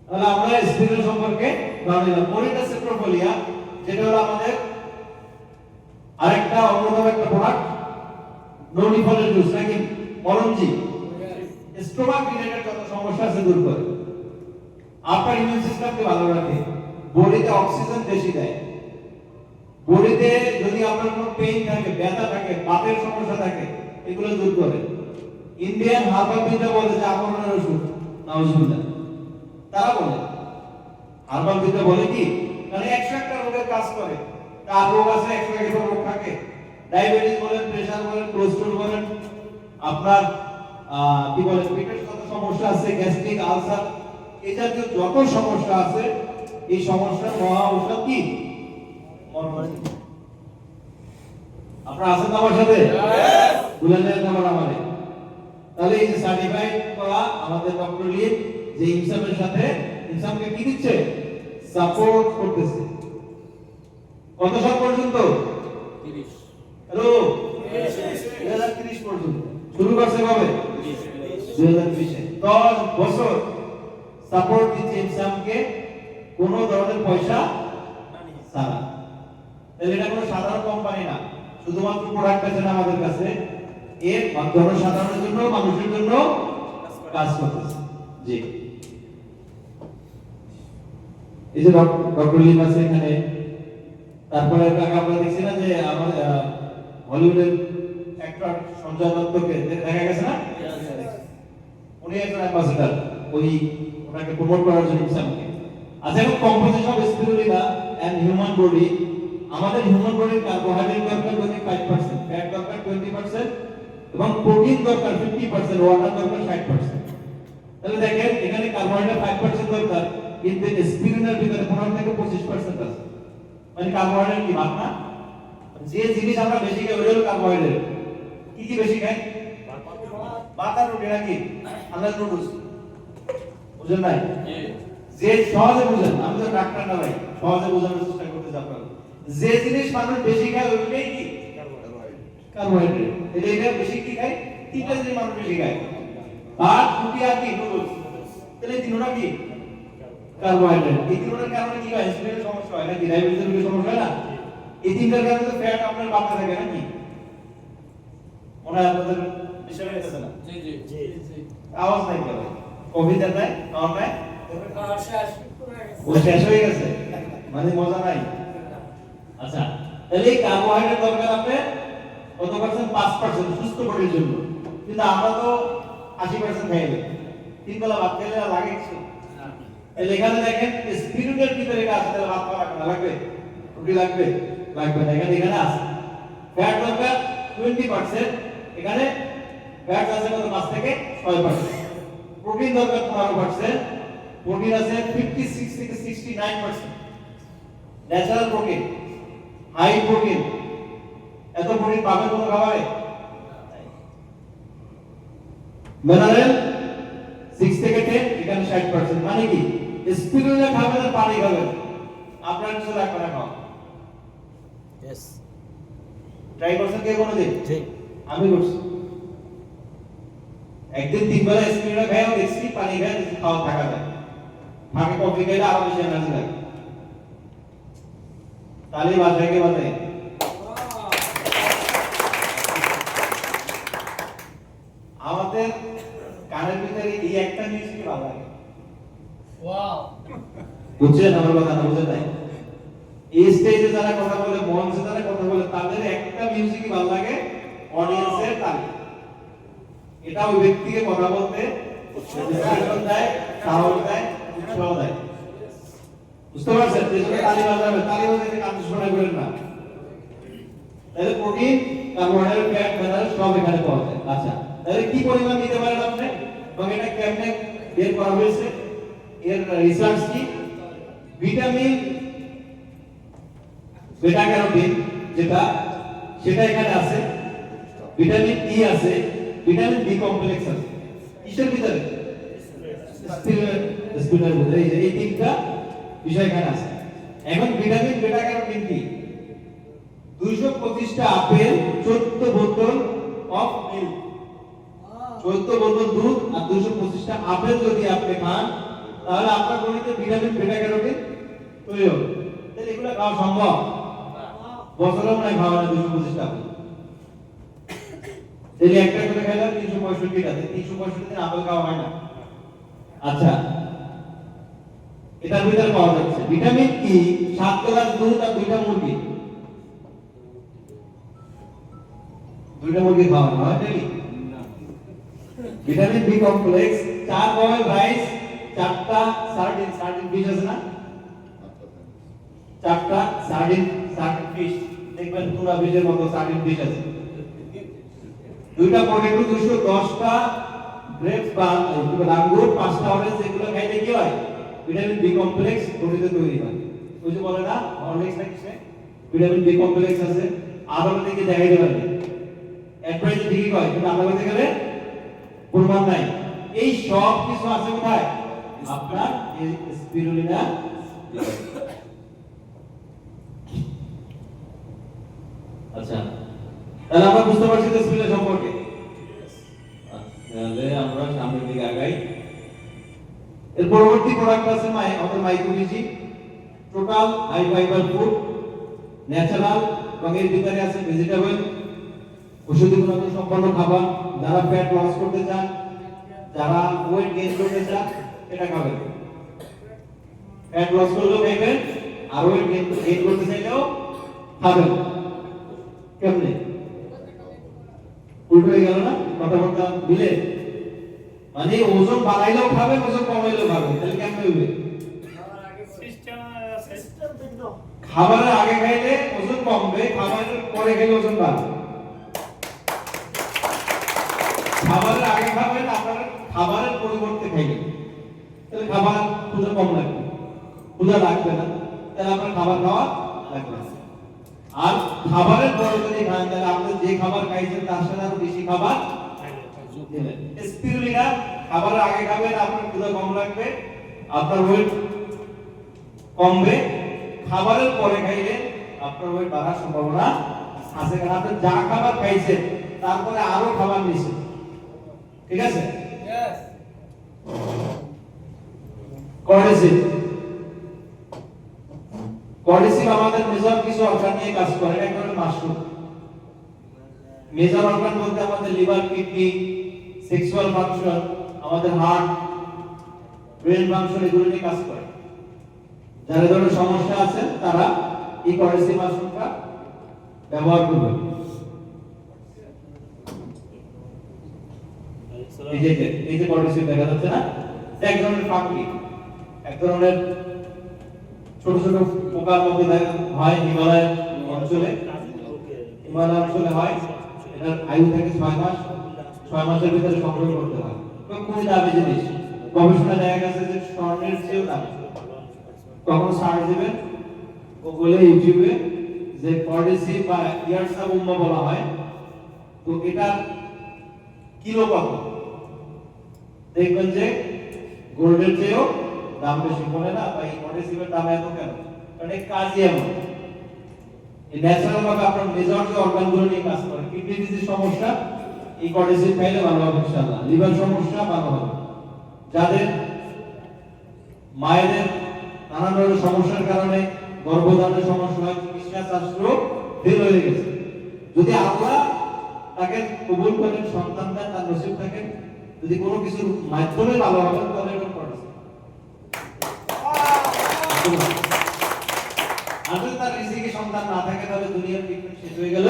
তাহলে আমরা স্পিরুলিনা সম্পর্কে জানলাম। মরিটাসেপ্টোফোলিয়া যেটা হলো আমাদের আরেকটা অন্যতম একটা প্রোডাক্ট, ননি ফলের জুস নাকি অরেঞ্জি, স্টোমাক রিলেটেড যত সমস্যা আছে দূর করে, আপনার ইমিউন সিস্টেমকে ভালো রাখে, বডিতে অক্সিজেন বেশি দেয়। বডিতে যদি আপনার কোনো পেইন থাকে, ব্যথা থাকে, বাতের সমস্যা থাকে, এগুলো দূর করে। ইন্ডিয়ান হার্বাল বিদ্যা বলে যে আমরণের ওষুধ, নাউজুবিল্লাহ, তারা বলে হার্বাল বিদ্যা বলে কি, মানে 101টা রোগের কাজ করে। তার রোগ আছে 101টা রোগ থাকে, ডায়াবেটিস বলেন, প্রেসার বলেন, কোলেস্টেরল বলেন, আপনার কি বলে পেটের যত সমস্যা আছে, গ্যাস্ট্রিক, আলসার, এই জাতীয় যত সমস্যা আছে, এই সমস্যার মহা ঔষধ কি? মরমরি। আপনারা আছেন আমার সাথে? ভুলে যাবেন না আমারে। তাহলে এই যে সার্টিফাইড করা আমাদের ডক্টর লিন যে ইনসামের সাথে, ইনসামকে কি দিচ্ছে? সাপোর্ট করতেছে। কত সাল পর্যন্ত? 30। হ্যালো, 2030 পর্যন্ত। শুরু করছে কবে? 2030 এ 10 বছর সাপোর্ট দিচ্ছে ইনসামকে, কোনো ধরনের পয়সা ছাড়া। তাহলে এটা কোনো সাধারণ কোম্পানি না, শুধুমাত্র প্রোডাক্ট বেচে না আমাদের কাছে। এর জনসাধারণের জন্য, মানুষের জন্য কাজ করতেছে। জি, এই যে ডক্টর লিম আছে এখানে। তারপরে আমরা দেখছি না যে আমাদের হলিউডের অ্যাক্টর সঞ্জয় দত্তকে দেখা গেছে না, উনি একজন অ্যাম্বাসেডর, ওই ওনাকে প্রমোট করার জন্য ইসলামকে। আচ্ছা, এখন composition of spirulina and human body, আমাদের হিউম্যান বডির কার্বোহাইড্রেট দরকার 25%, ফ্যাট দরকার 20% এবং প্রোটিন দরকার 50%, ওয়াটার দরকার 60%। তাহলে দেখেন এখানে কার্বোহাইড্রেট 5% দরকার, কিন্তু স্পিরুলিনার ভিতরে 15 থেকে 25% আছে। মানে কার্বোহাইড্রেট কি ভাত না? যে জিনিস আমরা বেশি খাই ওই হলো কার্বোহাইড্রেট। কি কি বেশি খাই? ভাত আর রুটি নাকি? আমরা নুডলস বুঝেন নাই? যে সহজে বুঝেন, আমি তো ডাক্তার না ভাই, সহজে বোঝানোর চেষ্টা করতেছি আপনাদের। যে জিনিস মানুষ বেশি খায় ওইটাই কি? কার্বোহাইড্রেট। তাহলে এটা বেশি কি খায়? তিনটা জিনিস মানুষ বেশি খায়, ভাত, রুটি আর কি? নুডলস। তাহলে তিনটা কি? কার্বোহাইড্রেট। এই তিনটার কারণে কি হয়? স্পিরিনের সমস্যা হয় নাকি? ডায়াবেটিসের সমস্যা হয় না? এই তিনটার কারণে তো ফ্যাট আপনার বাড়তে থাকে নাকি? মনে হয় আপনাদের বিষয় হয়ে গেছে না? জি জি জি জি। আওয়াজ নাই কেন? কফি দেন নাই? খাওয়ার নাই? ও শেষ। শেষ হয়ে গেছে, মানে মজা নাই। আচ্ছা, তাহলে এই কার্বোহাইড্রেট দরকার আপনার কত পার্সেন্ট? 5% সুস্থ বডির জন্য। কিন্তু আমরা তো 80% খাই না। তিন বেলা ভাত খেলে আর লাগে কিছু? তাহলে এখানে দেখেন স্পিরুলিনার ভিতরে এটা আছে, তাহলে ভাত খাওয়া লাগবে না? লাগবে? রুটি লাগবে? লাগবে না। এখানে আছে ফ্যাট দরকার 20%, এখানে ফ্যাট আছে কত? 5 থেকে 6%। প্রোটিন দরকার 15%, প্রোটিন আছে 56 থেকে 69%। Natural protein, high protein. এত প্রোটিন পাবেন কোন খাবারে? মিনারেল 6 থেকে 10, এখানে 60%। মানে কি? স্পিরুলিনা খাবেন আর পানি খাবেন, আপনার কিছু লাগবে না খাওয়া। यस। ট্রাই করছেন কে কোনোদিন? জি। আমি করছি। একদিন 3 বেলা স্পিরুলিনা খাইও দেখছি, পানি খাই খাওয়া থাকা যায়। ফাঁকে কফি খাইলে আরো বেশি এনার্জি লাগে। তালি বাজায় কে বাজায়? আমাদের কানের ভিতরে এই একটা মিউজিক ভালো লাগে। ওয়াও, বুঝছেন আমার কথা? না বুঝেন নাই? এই স্টেজে যারা কথা বলে, মঞ্চে যারা কথা বলে, তাদের একটা মিউজিকই ভালো লাগে, অডিয়েন্সের তালি। এটা ওই ব্যক্তিকে কথা বলতে উৎসাহ দেয়, সাহস দেয়, উৎসাহ দেয়। বুঝতে পারছেন? যে জন্য তালি বাজাবে, তালি বাজাতে কাজ শোনা করেন না। তাহলে প্রোটিন, কার্বোহাইড্রেট, ফ্যাট, মিনারেল সব এখানে পাওয়া যায়। আচ্ছা, তাহলে কি পরিমাণ নিতে পারেন আপনি এবং এটা কেমনে বের করা হয়েছে? এর রিসার্চ কি? ভিটামিন বেটা ক্যারোটিন যেটা, সেটা এখানে আছে, ভিটামিন ই আছে, ভিটামিন বি কমপ্লেক্স আছে। কিসের ভিতরে? স্পিরুলিনার ভিতরে। এই তিনটা বিষয় এখানে আছে। এখন ভিটামিন বেটা ক্যারোটিন কি? 225টা আপেল, 14 বোতল অফ মিল্ক, 14 বোতল দুধ আর 225টা আপেল যদি আপনি খান, তাহলে আপনার বডিতে ভিটামিন বেটা ক্যারোটিন তৈরি হবে। তাহলে এগুলো খাওয়া সম্ভব? বছরে মনে হয় খাওয়া যায় 225টা আপেল। তাহলে একটা করে খেলে 365টা, 365 দিন আপেল খাওয়া হয় না। আচ্ছা, এটার ভিতরে পাওয়া যাচ্ছে ভিটামিন ই 7 গ্লাস দুধ আর 2টা মুরগি। 2টা মুরগি খাওয়া হয় নাকি? Vitamin B complex 4 boil rice, 4টা সার্ডিন, সার্ডিন ফিশ আছে না? 4টা সার্ডিন, সার্ডিন ফিশ দেখবেন পুরো ফিশের মতো সার্ডিন ফিশ আছে। 2টা পটেটো, 210টা গ্রেপস বা আঙ্গুর, 5টা অরেঞ্জ। এগুলো খাইলে কি হয়? ভিটামিন বি কমপ্লেক্স বডিতে তৈরি হয়। ওই যে বলে না হরলিক্স না কিসে ভিটামিন বি কমপ্লেক্স আছে। আদার দিকে দেখাইতে পারবে, অ্যাডভাইস ঠিকই কয়, কিন্তু আদার দিকে গেলে প্রমাণ নাই। এই সব কিছু আছে কোথায়? আপনার এই স্পিরুলিনা। আচ্ছা, তাহলে আমরা বুঝতে পারছি তো স্পিরুলিনা সম্পর্কে। তাহলে আমরা সামনের দিকে আগাই। এর পরবর্তী প্রোডাক্ট আছে আমাদের মাইক্রোবিজি, total high fibre food, natural, এবং এর ভিতরে আছে ভেজিটেবল, ঔষধি গুণাগুণ সম্পন্ন খাবার, যারা ফ্যাট লস করতে চান, যারা ওয়েট গেইন করতে চান, এটা খাবেন। ফ্যাট লস করলেও খাবেন, আর ওয়েট গেইন করতে চাইলেও খাবেন। কেমনে উল্টো হয়ে গেল না কথাবার্তা মিলে? মানে ওজন বাড়াইলেও খাবেন, ওজন কমাইলেও খাবেন, তাহলে কেমনে হইবে? সিস্টেম খাবারের আগে খাইলে ওজন কমবে, খাবারের পরে খেলে ওজন বাড়বে। খাবারের আগে খাবেন, আপনার খাবারের পরিবর্তে খাইবেন, তাহলে খাবার ক্ষুধা কম লাগবে, ক্ষুধা লাগবে না, তাহলে আপনার খাবার খাওয়া লাগবে না। আর খাবারের পরে যদি খান, তাহলে আপনি যে খাবার খাইছেন তার সাথে আরো বেশি খাবার দিবেন। স্পিরুলিনা খাবারের আগে খাবেন, আপনার ক্ষুধা কম লাগবে, আপনার ওয়েট কমবে। খাবারের পরে খাইলে আপনার ওয়েট বাড়ার সম্ভাবনা আছে, কারণ আপনি যা খাবার খাইছেন তারপরে আরো খাবার নিছেন। ঠিক আছে? কর্টিসিল আমাদের মেজর কিছু অর্গান নিয়ে কাজ করে, এক ধরনের মাশরুম। মেজর অর্গান বলতে আমাদের লিভার, কিডনি, সেক্সুয়াল ফাংশন, আমাদের হার্ট, ব্রেন ফাংশন, এগুলো নিয়ে কাজ করে। যারা ধরনের সমস্যা আছে তারা এই কর্টিসিল মাশরুমটা ব্যবহার করবে। এই যে কর্টিসিল দেখা যাচ্ছে না, এক ধরনের ফাঙ্গি, এক ধরনের ছোট ছোট পোকার মতো হয় হিমালয় অঞ্চলে, হিমালয় অঞ্চলে হয়। এটার আয়ু থাকে 6 মাস, 6 মাসের ভিতরে সংগ্রহ করতে হয়। খুবই দামি জিনিস, গবেষণা দেখা গেছে যে স্বর্ণের চেয়েও দামি। কখন সার্চ দিবেন গুগলে, ইউটিউবে, যে কর্টিসিল বা ইয়ারসা উম্মা বলা হয়, তো এটা কিলো কত দেখবেন যে গোল্ডের চেয়েও দাম বেশি। বলে না ভাই কর্টিসিলের দাম এত কেন? কারণ এই কাজই এমন। এই ন্যাচারাল ভাবে আপনার মেজর যে অর্গানগুলো নিয়ে কাজ করে। কিডনি ডিজিজ সমস্যা এই কর্টিসিল খাইলে ভালো হবে ইনশাআল্লাহ। লিভার সমস্যা ভালো হবে। যাদের মায়েদের নানান ধরনের সমস্যার কারণে গর্ভধারণের সমস্যা হয়, চিকিৎসা শাস্ত্র ফেল হয়ে গেছে, যদি আল্লাহ তাকে কবুল করেন, সন্তান দেন, তার নসিব থাকে, যদি কোনো কিছুর মাধ্যমে ভালো হবে, তাহলে এটা কর্টিসিল। আর যদি তার রিজিকে সন্তান না থাকে, তাহলে দুনিয়ার ট্রিটমেন্ট শেষ হয়ে গেল।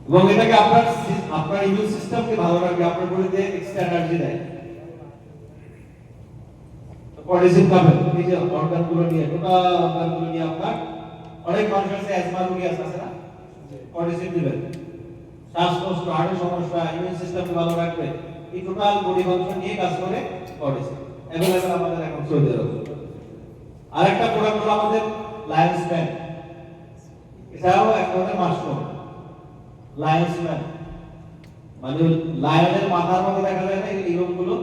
এবং এটাকে আপনার ইমিউন সিস্টেমকে ভালো রাখবে, আপনার বডিতে এক্সট্রা এনার্জি দেয়। কর্টিসিল খাবেন, এই যে অর্গানগুলো নিয়ে, টোটাল অর্গানগুলো নিয়ে আপনার অনেক মানুষের আছে অ্যাজমা রোগী আছে না, কর্টিসিল দিবেন। শ্বাসকষ্ট, হার্টের সমস্যা, ইমিউন সিস্টেমকে ভালো রাখবে, এই টোটাল বডি ফাংশন নিয়ে কাজ করে কর্টিসিল। অ্যাভেলেবল আমাদের এখন সৌদি আরব। আরেকটা প্রোডাক্ট হলো আমাদের লায়ন্স ম্যান, এটাও এক ধরনের মাশরুম। লায়ন্স ম্যান মানে লায়নের মাথার মতো দেখা যায় না এই রোগগুলো,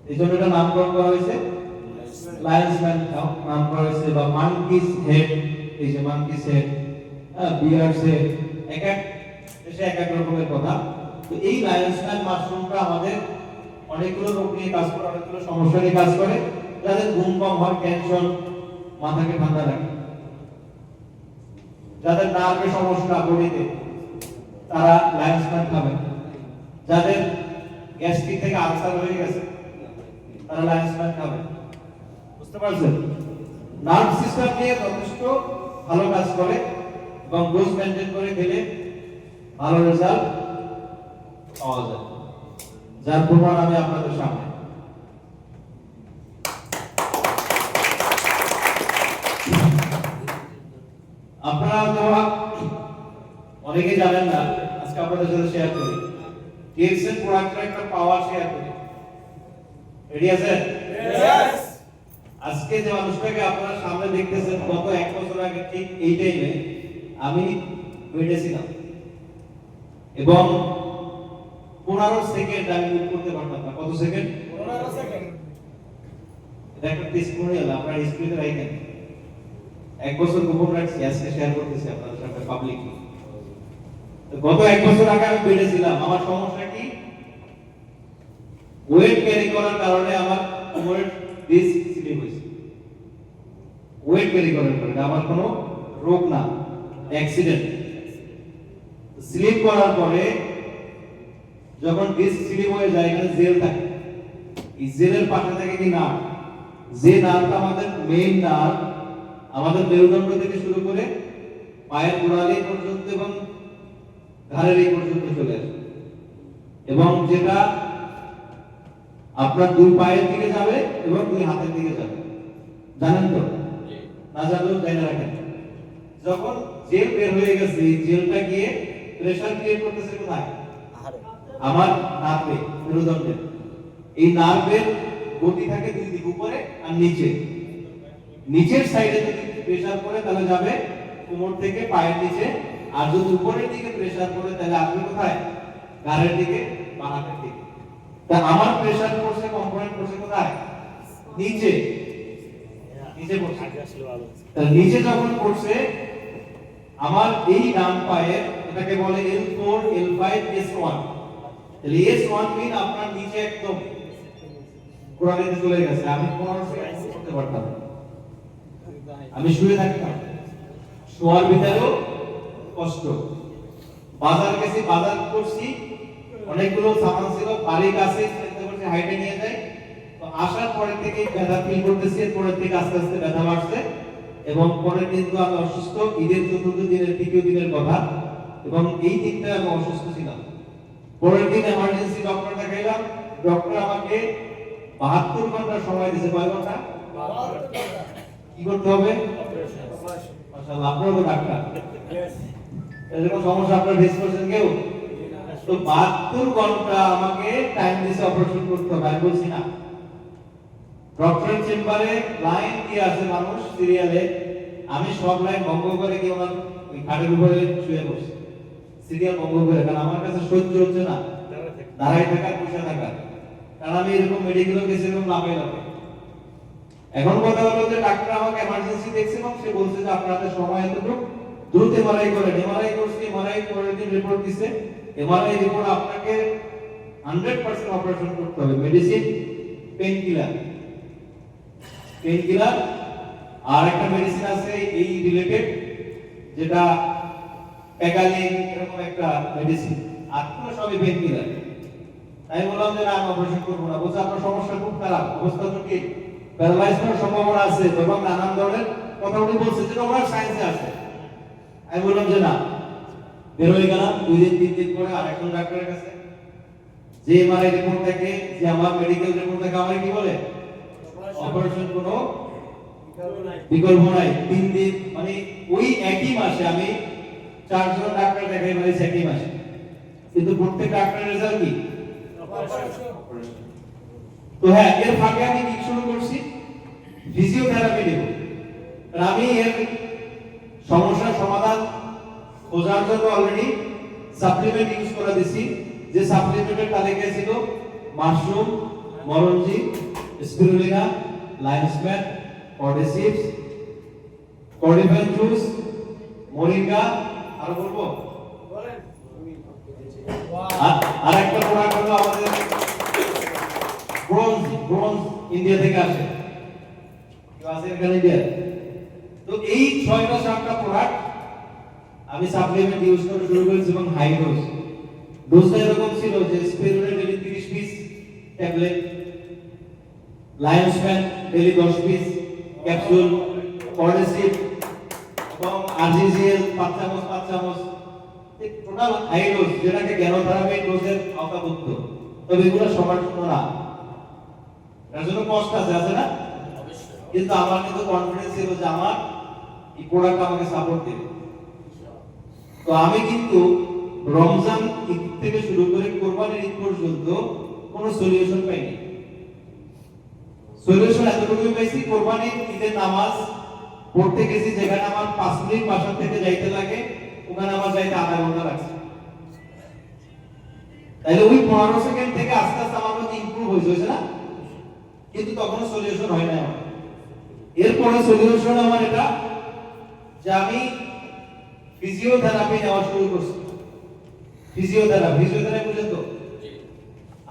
এই জন্য এটা নামকরণ করা হয়েছে লায়ন্স ম্যান নাম করা হয়েছে, বা মাঙ্কিস হেড। এই যে মাঙ্কিস হেড, বিয়ার্স হেড, এক এক দেশে এক এক রকমের কথা। তো এই লায়ন্স ম্যান মাশরুমটা আমাদের অনেকগুলো রোগ নিয়ে কাজ করে, অনেকগুলো সমস্যা নিয়ে কাজ করে। যাদের ঘুম কম হয়, টেনশন, মাথাকে ঠান্ডা রাখে, যাদের নার্ভের সমস্যা বডিতে, তারা লায়ন্স ম্যান খাবেন। যাদের গ্যাস্ট্রিক থেকে আলসার হয়ে গেছে, তারা লায়ন্স ম্যান খাবেন। বুঝতে পারছেন? নার্ভ সিস্টেম নিয়ে যথেষ্ট ভালো কাজ করে এবং ডোজ মেইনটেইন করে খেলে ভালো রেজাল্ট পাওয়া যায়, যার প্রমাণ আমি আপনাদের সামনে। আপনারা তো অনেকেই জানেন না, আজকে আপনাদের সাথে শেয়ার করি। টিএক্সএন প্রোডাক্টের একটা পাওয়ার শেয়ার করি। রেডি আছেন? Yes! আজকে যে মানুষটাকে আপনারা সামনে দেখতেছেন, গত 1 বছর আগে ঠিক এই টাইমে আমি ওয়েটে ছিলাম এবং 15 সেকেন্ড আমি মুভ করতে পারতাম না। কত সেকেন্ড? 15 সেকেন্ড। এটা একটা টেস্টিমোনিয়াল, আপনারা স্ক্রিনে রাখেন। 1 বছর গোপন রাখছি, আজকে শেয়ার করতেছি আপনাদের সাথে পাবলিকলি। গত 1 বছর আগে আমি বেড়ে ছিলাম। আমার সমস্যা কি? ওয়েট ক্যারি করার কারণে আমার কোমরের ডিস্ক স্লিপ হয়েছে। ওয়েট ক্যারি করার কারণে আমার কোনো রোগ না, অ্যাক্সিডেন্ট। স্লিপ করার পরে যখন ডিস্ক স্লিপ হয়ে যায়, এখানে জেল থাকে, এই জেলের পাশে থাকে কি নার্ভ, যে নার্ভটা আমাদের মেইন নার্ভ, আমাদের মেরুদণ্ড থেকে শুরু করে পায়ের গোড়ালি পর্যন্ত এবং ঘাড়ের এই পর্যন্ত চলে আসে, এবং যেটা আপনার দুই পায়ের দিকে যাবে এবং দুই হাতের দিকে যাবে। জানেন তো? না জানলেও জেনে রাখেন। যখন জেল বের হয়ে গেছে, এই জেলটা গিয়ে প্রেসার ক্রিয়েট করতেছে কোথায়? আহারে আমার নার্ভে, মেরুদণ্ডে। এই নার্ভের গতি থাকে দুই দিক, উপরে আর নিচে। নিচের সাইডে যদি প্রেসার পড়ে তাহলে যাবে কোমর থেকে পায়ের নিচে, আর যদি উপরের দিকে প্রেসার পড়ে তাহলে আসবে কোথায়? ঘাড়ের দিকে বা হাতের দিকে। তা আমার প্রেসার পড়ছে, কম্পোনেন্ট পড়ছে কোথায়? নিচে, নিচে পড়ছে। আগে আসলে ভালো তাহলে নিচে যখন পড়ছে, আমার এই ডান পায়ের, এটাকে বলে L4 L5 S1, তাহলে S1 মিন আপনার নিচে একদম গোড়ালিতে চলে গেছে। আমি 15 সেকেন্ড করতে পারতাম, আমি শুয়ে থাকতাম, শোয়ার ভিতরেও কষ্ট। বাজার গেছি, বাজার করছি, অনেকগুলো সামান ছিল, বাড়ির কাছে চিন্তা করছি হাইটে নিয়ে যাই, তো আসার পরে থেকে ব্যথা ফিল করতেছি, পরের থেকে আস্তে আস্তে ব্যথা বাড়ছে, এবং পরের দিন তো আমি অসুস্থ, ঈদের চতুর্থ দিনের তৃতীয় দিনের কথা, এবং এই দিনটা আমি অসুস্থ ছিলাম। পরের দিন এমার্জেন্সি ডক্টর দেখাইলাম, ডক্টর আমাকে 72 ঘন্টা সময় দিয়েছে। কয় ঘন্টা? কি করতে হবে? মাশাআল্লাহ, আপনারা তো ডাক্তার, এরকম সমস্যা আপনারা ফেস করছেন কেউ? তো 72 ঘন্টা আমাকে টাইম দিয়েছে অপারেশন করতে হবে। আমি বলছি না, ডক্টরের চেম্বারে লাইন দিয়ে আছে মানুষ সিরিয়ালে, আমি সব লাইন ভঙ্গ করে গিয়ে ওনার ওই খাটের উপরে শুয়ে বসছি, সিরিয়াল ভঙ্গ করে, কারণ আমার কাছে সহ্য হচ্ছে না দাঁড়ায় থাকা, বসে থাকা, কারণ আমি এরকম মেডিকেলে গেছি এরকম লাভে লাভে। এখন কথা হলো যে ডাক্তার আমাকে এমার্জেন্সি দেখছে এবং সে বলছে যে আপনাদের সময় এতটুকু, দ্রুত এমআরআই করেন। এমআরআই করছি, এমআরআই পরের দিন রিপোর্ট দিছে, এমআরআই রিপোর্ট আপনাকে 100% অপারেশন করতে হবে, medicine, painkiller, painkiller, আর একটা মেডিসিন আছে এই রিলেটেড, যেটা প্যাগালিন, এরকম একটা মেডিসিন, আর পুরো সবই পেইন কিলার। তাই বললাম যে না, আমি অপারেশন করবো না। বলছে আপনার সমস্যা খুব খারাপ, অবস্থা জটিল, প্যারালাইজ হওয়ার সম্ভাবনা আছে, এবং নানান ধরনের কথা উনি বলছে, যেটা ওনার সায়েন্সে আছে। আমি বললাম যে না, বের হয়ে গেলাম। 2 দিন 3 দিন পরে আরেকজন ডাক্তারের কাছে, যে এমআরআই রিপোর্ট থেকে, যে আমার মেডিকেল রিপোর্ট থেকে আমার কি বলে, অপারেশন কোনো বিকল্প নাই। 3 দিন, মানে ওই একই মাসে আমি 4 জন ডাক্তার দেখাই ফেলেছি একই মাসে, কিন্তু প্রত্যেক ডাক্তারের রেজাল্ট কি? তো হ্যাঁ, এর ফাঁকে আমি কি শুরু করছি? ফিজিওথেরাপি দেব। আর আমি এর সমস্যার সমাধান খোঁজার জন্য অলরেডি সাপ্লিমেন্ট ইউজ করে দিছি, যে সাপ্লিমেন্টের তালিকায় ছিল মাশরুম, মরঞ্জি, স্পিরুলিনা, লায়ন্স ম্যান, কর্ডিসিপস, কর্ডিফেন জুস, মোরিঙ্গা, আর বলবো আর একটা প্রোডাক্ট হলো আমাদের ব্রোঞ্জ, ব্রোঞ্জ ইন্ডিয়া থেকে আসে, কেউ আছে এখানে ইন্ডিয়া? তো এই 6টা 7টা প্রোডাক্ট আমি সাপ্লিমেন্ট ইউজ করে শুরু করেছি, এবং হাই ডোজ। ডোজটা এরকম ছিল যে spirulina daily 30 piece tablet, lion's mane daily 10 piece capsule, cordyceps এবং আরজিজিএল 5 চামচ 5 চামচ, টোটাল হাই ডোজ, যেটাকে জ্ঞানোথেরাপি ডোজের আওতাভুক্ত। তবে এগুলো সবার জন্য না, এর জন্য কষ্ট আছে না? কিন্তু আমার কিন্তু কনফিডেন্স ছিল যে আমার এই প্রোডাক্ট আমাকে সাপোর্ট দেবে। তো আমি কিন্তু রমজান ঈদ থেকে শুরু করে কোরবানির ঈদ পর্যন্ত কোনো সলিউশন পাইনি। সলিউশন এতটুকুই পাইছি, কোরবানির ঈদের নামাজ পড়তে গেছি, যেখানে আমার 5 মিনিট বাসা থেকে যাইতে লাগে, ওখানে আমার যাইতে আধা ঘন্টা লাগছে। তাইলে ওই 15 সেকেন্ড থেকে আস্তে আস্তে আমার মধ্যে ইমপ্রুভ হয়েছে না? কিন্তু তখনও সলিউশন হয় না আমার। এরপরে সলিউশন আমার এটা যে আমি ফিজিওথেরাপি নেওয়া শুরু করছি। ফিজিওথেরাপি বুঝেন তো?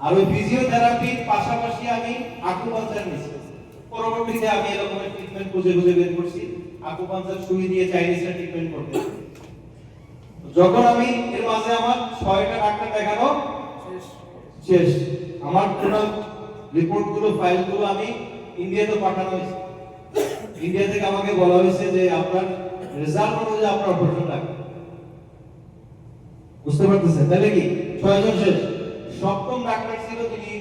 আর ওই ফিজিওথেরাপির পাশাপাশি আমি আকুপাঞ্চার নিয়েছি। পরবর্তীতে আমি এরকম ট্রিটমেন্ট খুঁজে বের করছি। আকুপাঞ্চার সুই দিয়ে চাইনিজের ট্রিটমেন্ট করতে। যখন আমি এর মাঝে আমার 6টা ডাক্তার দেখানো শেষ, আমার টোটাল রিপোর্টগুলো ফাইলগুলো আমি ইন্ডিয়াতে পাঠানো হয়েছে। ইন্ডিয়া থেকে আমাকে বলা হয়েছে যে আপনার রেজাল্ট অনুযায়ী আপনার অপারেশন লাগবে। বুঝতে পারতেছেন তাহলে কি 6 জন শেষ। 7ম ডাক্তার ছিল যিনি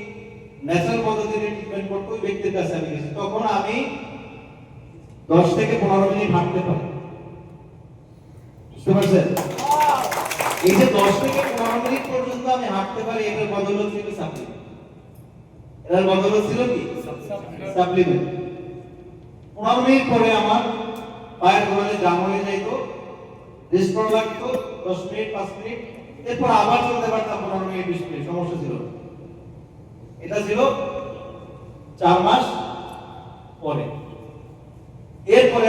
ন্যাচারাল পদ্ধতিতে ট্রিটমেন্ট করতে, ওই ব্যক্তির কাছে আমি গেছি। তখন আমি 10 থেকে 15 মিনিট হাঁটতে পারি। বুঝতে পারছেন? এই যে 10 থেকে 15 মিনিট পর্যন্ত আমি হাঁটতে পারি, এটার বদৌলত ছিল সাপ্লিমেন্ট। এটার বদৌলত ছিল কি? সাপ্লিমেন্ট। 15 মিনিট পরে আমার পায়ের গোড়ালি জাম হয়ে যাইতো, রেস্ট করা লাগতো 10 মিনিট 5 মিনিট, এরপর আবার চলতে পারতাম 15 মিনিট 20 মিনিট, সমস্যা ছিল না। এটা ছিল 4 মাস পরে। এরপরে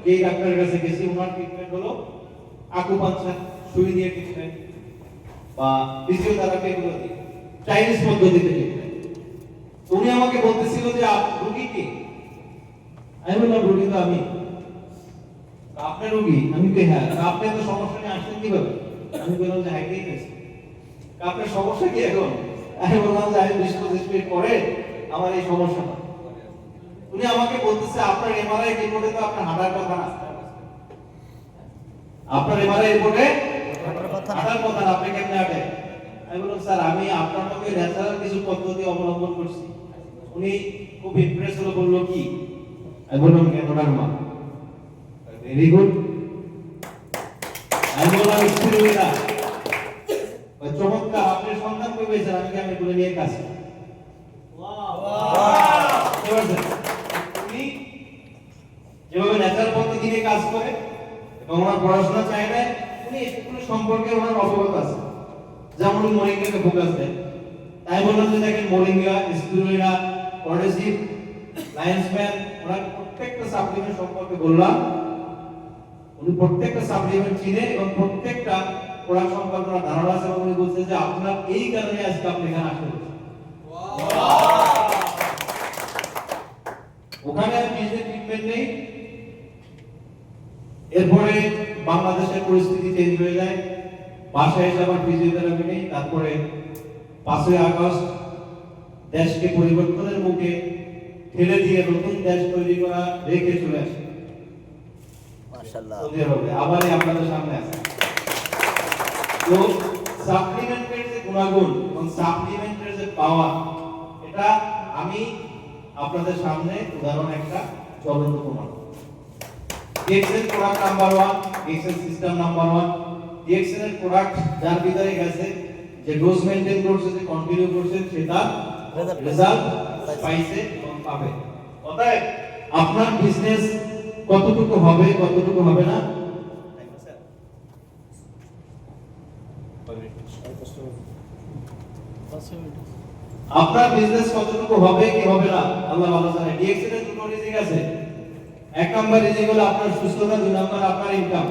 যেই ডাক্তারের কাছে গেছি, ওনার ট্রিটমেন্ট হলো আকুপাঞ্চার সুই দিয়ে ট্রিটমেন্ট বা ফিজিওথেরাপি, এগুলো দিয়ে চাইনিজ পদ্ধতিতে ট্রিটমেন্ট। উনি আমাকে বলতেছিল যে রোগী কি? আমি বললাম রোগী তো আমি। আপনি রোগী? আমি কি? হ্যাঁ। আপনি তো সমস্যা নিয়ে আসছেন কিভাবে? আমি বললাম যে হাইটেই গেছে। আপনার সমস্যা কি এখন? আমি বললাম যে আমি 20-25 মিনিট পরে আমার এই সমস্যা। উনি আমাকে বলতেছে আপনার এমআরআই রিপোর্টে তো আপনার হাঁটার কথা না। আপনার এমআরআই রিপোর্টে হাঁটার কথা না, আপনি কেমনে হাঁটেন? আমি বললাম স্যার আমি আপনার মধ্যে ন্যাচারাল কিছু পদ্ধতি অবলম্বন করছি। উনি খুব ইমপ্রেস হলো, বললো কি? আমি বললাম ক্যানোডারমা। Very good. আমি বললাম স্পিরুলিনা। চমৎকার, আপনার সন্তান কই পেয়েছেন? আমি বলে নিয়ে কাছে। উনি যেভাবে ন্যাচারাল পদ্ধতি নিয়ে কাজ করে এবং ওনার পড়াশোনা চায় না, উনি এগুলো সম্পর্কে ওনার অবগত আছে। যেমন মোরিঙ্গাকে ফোকাস দেন। তাই বললাম যে দেখেন মোরিঙ্গা, স্পিরুলিনা, কর্ডেসিভ, লায়ন্সম্যান, ওনার প্রত্যেকটা সাপ্লিমেন্ট সম্পর্কে বললাম। উনি প্রত্যেকটা সাপ্লিমেন্ট চিনে এবং প্রত্যেকটা প্রোডাক্ট সম্পর্কে ওনার ধারণা আছে, এবং উনি বলছে যে আপনার এই কারণে আজকে আপনি এখানে আসতে পেরেছেন। ওখানে বিজনেস ট্রিটমেন্ট নেই। এরপরে বাংলাদেশের পরিস্থিতি চেঞ্জ হয়ে যায়, বাসায় এসে আবার ফিজিওথেরাপি নেই। তারপরে 5ই আগস্ট দেশকে পরিবর্তনের মুখে ঠেলে দিয়ে নতুন দেশ তৈরি করা রেখে চলে আসে মাশাআল্লাহ। সৌদি আরবে আবার আপনাদের সামনে আছে। তো সাপ্লিমেন্টের যে গুণাগুণ এবং সাপ্লিমেন্টের যে পাওয়ার, এটা আমি আপনাদের সামনে উদাহরণ একটা জ্বলন্ত প্রমাণ। DXL product number 1, DXL system number 1, DXL এর প্রোডাক্ট যার ভিতরে গেছে, যে ডোজ মেইনটেইন করছে, যে কন্টিনিউ করছে, সেটা রেজাল্ট পাইছে এবং পাবে। অতএব আপনার বিজনেস কতটুকু হবে, কতটুকু হবে না, আপনার বিজনেস কতটুকু হবে কি হবে না আল্লাহ ভালো জানে। ডিএক্সএল এর দুটো রিজিক আছে। 1 নাম্বার রিজিক হলো আপনার সুস্থতা, 2 নাম্বার আপনার ইনকাম।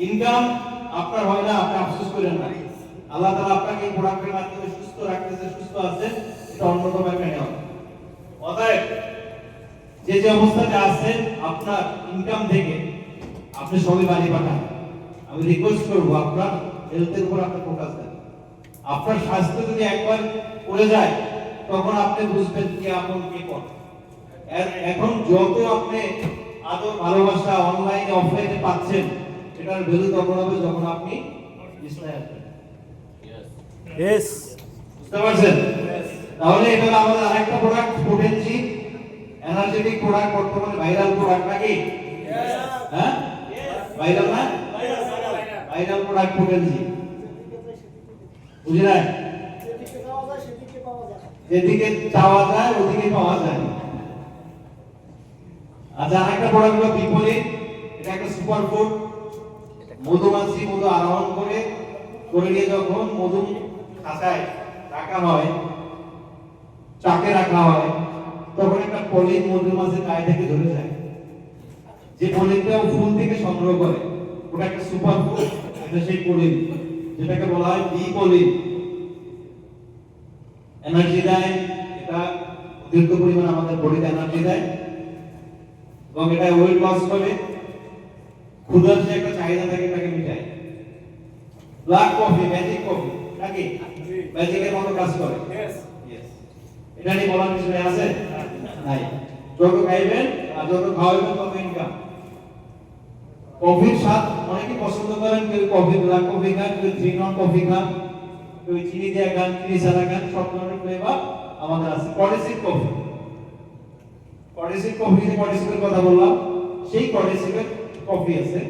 ইনকাম আপনার হয় না, আপনি আফসোস করেন না। আল্লাহ তাআলা আপনাকে এই প্রোডাক্টের মাধ্যমে সুস্থ রাখতেছে, সুস্থ আছেন, এটা অন্যতম একটা নিয়ম। অতএব যে অবস্থাতে আছেন, আপনার ইনকাম থেকে আপনি সবই বাড়ি পাঠান। আমি রিকোয়েস্ট করব আপনার হেলথের উপর আপনি ফোকাস দেন। আপনার স্বাস্থ্য যদি একবার পড়ে যায়, তখন আপনি বুঝবেন কি আপন কি পথ। এখন যত আপনি আদর ভালোবাসা অনলাইনে অফলাইনে পাচ্ছেন, এটার ভ্যালু তখন হবে যখন আপনি বিছানায় আসবেন। ইয়েস। বুঝতে পারছেন? তাহলে এটা হলো আমাদের আরেকটা প্রোডাক্ট, পোটেনসি এনার্জেটিক প্রোডাক্ট, বর্তমানে ভাইরাল প্রোডাক্ট নাকি? হ্যাঁ, ভাইরাল না? Viral product potency. বুঝলেন? যেদিকে চাওয়া যায় ওদিকে পাওয়া যায়। আচ্ছা, আরেকটা প্রোডাক্ট হলো বিপলিন। এটা একটা সুপার ফুড। মধুমাছি মধু আরোহণ করে নিয়ে যখন মধু খাঁচায় রাখা হয়, চাকে রাখা হয়, তখন একটা পলিন মধুমাছির গায়ে থেকে ধরে যায়। যে পলিনটা ফুল থেকে সংগ্রহ করে, ওটা একটা সুপার ফুড। এটা সেই পলিন যেটাকে বলা হয় বি পলিন। এনার্জি দেয়, এটা অতিরিক্ত পরিমাণ আমাদের বডিতে এনার্জি দেয়। এবং এটা ওয়েট লস করে, ক্ষুধার যে একটা চাহিদা থাকে তাকে মিটায়। ব্ল্যাক কফি, ম্যাজিক কফি নাকি ম্যাজিকের মতো কাজ করে। এটা নিয়ে বলার কিছু নেই, আছে নাই? যত খাইবেন আর যত খাওয়াবেন তত ইনকাম। কফির স্বাদ অনেকে পছন্দ করেন, কেউ কফি ব্ল্যাক কফি খান, কেউ 3 নন কফি খান, কেউ চিনি দিয়ে খান, চিনি ছাড়া খান, সব ধরনের ফ্লেভার আমাদের আছে। কডেসিভ কফি, কডেসিভ কফি যে কডেসিভের কথা বললাম, সেই কডেসিভের কফি আছে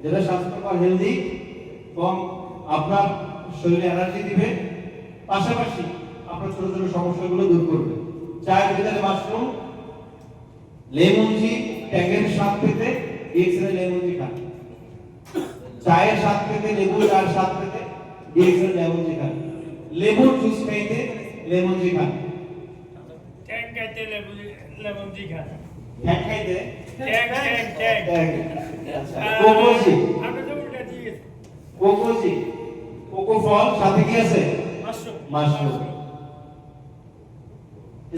যেটা স্বাস্থ্যকর, হেলদি এবং আপনার শরীরে এনার্জি দিবে, পাশাপাশি আপনার ছোট ছোট সমস্যাগুলো দূর করবে। চায়ের ভিতরে মাশরুম, লেমন টি, ট্যাঙের স্বাদ পেতে ডিএক্সএল লেমন টি খান। চায়ের স্বাদ পেতে, লেবু চায়ের স্বাদ পেতে ডিএক্সএল লেমন টি খান। লেবুর জুস খাইতে লেমন টি খান। ট্যাং খাইতে লেমন জি খান। ট্যাং খাইতে ট্যাং। আচ্ছা, কোকোজি, আমরা তো উল্টা দিয়ে কোকোজি, কোকো ফল সাথে কি আছে? Mushroom. Mushroom.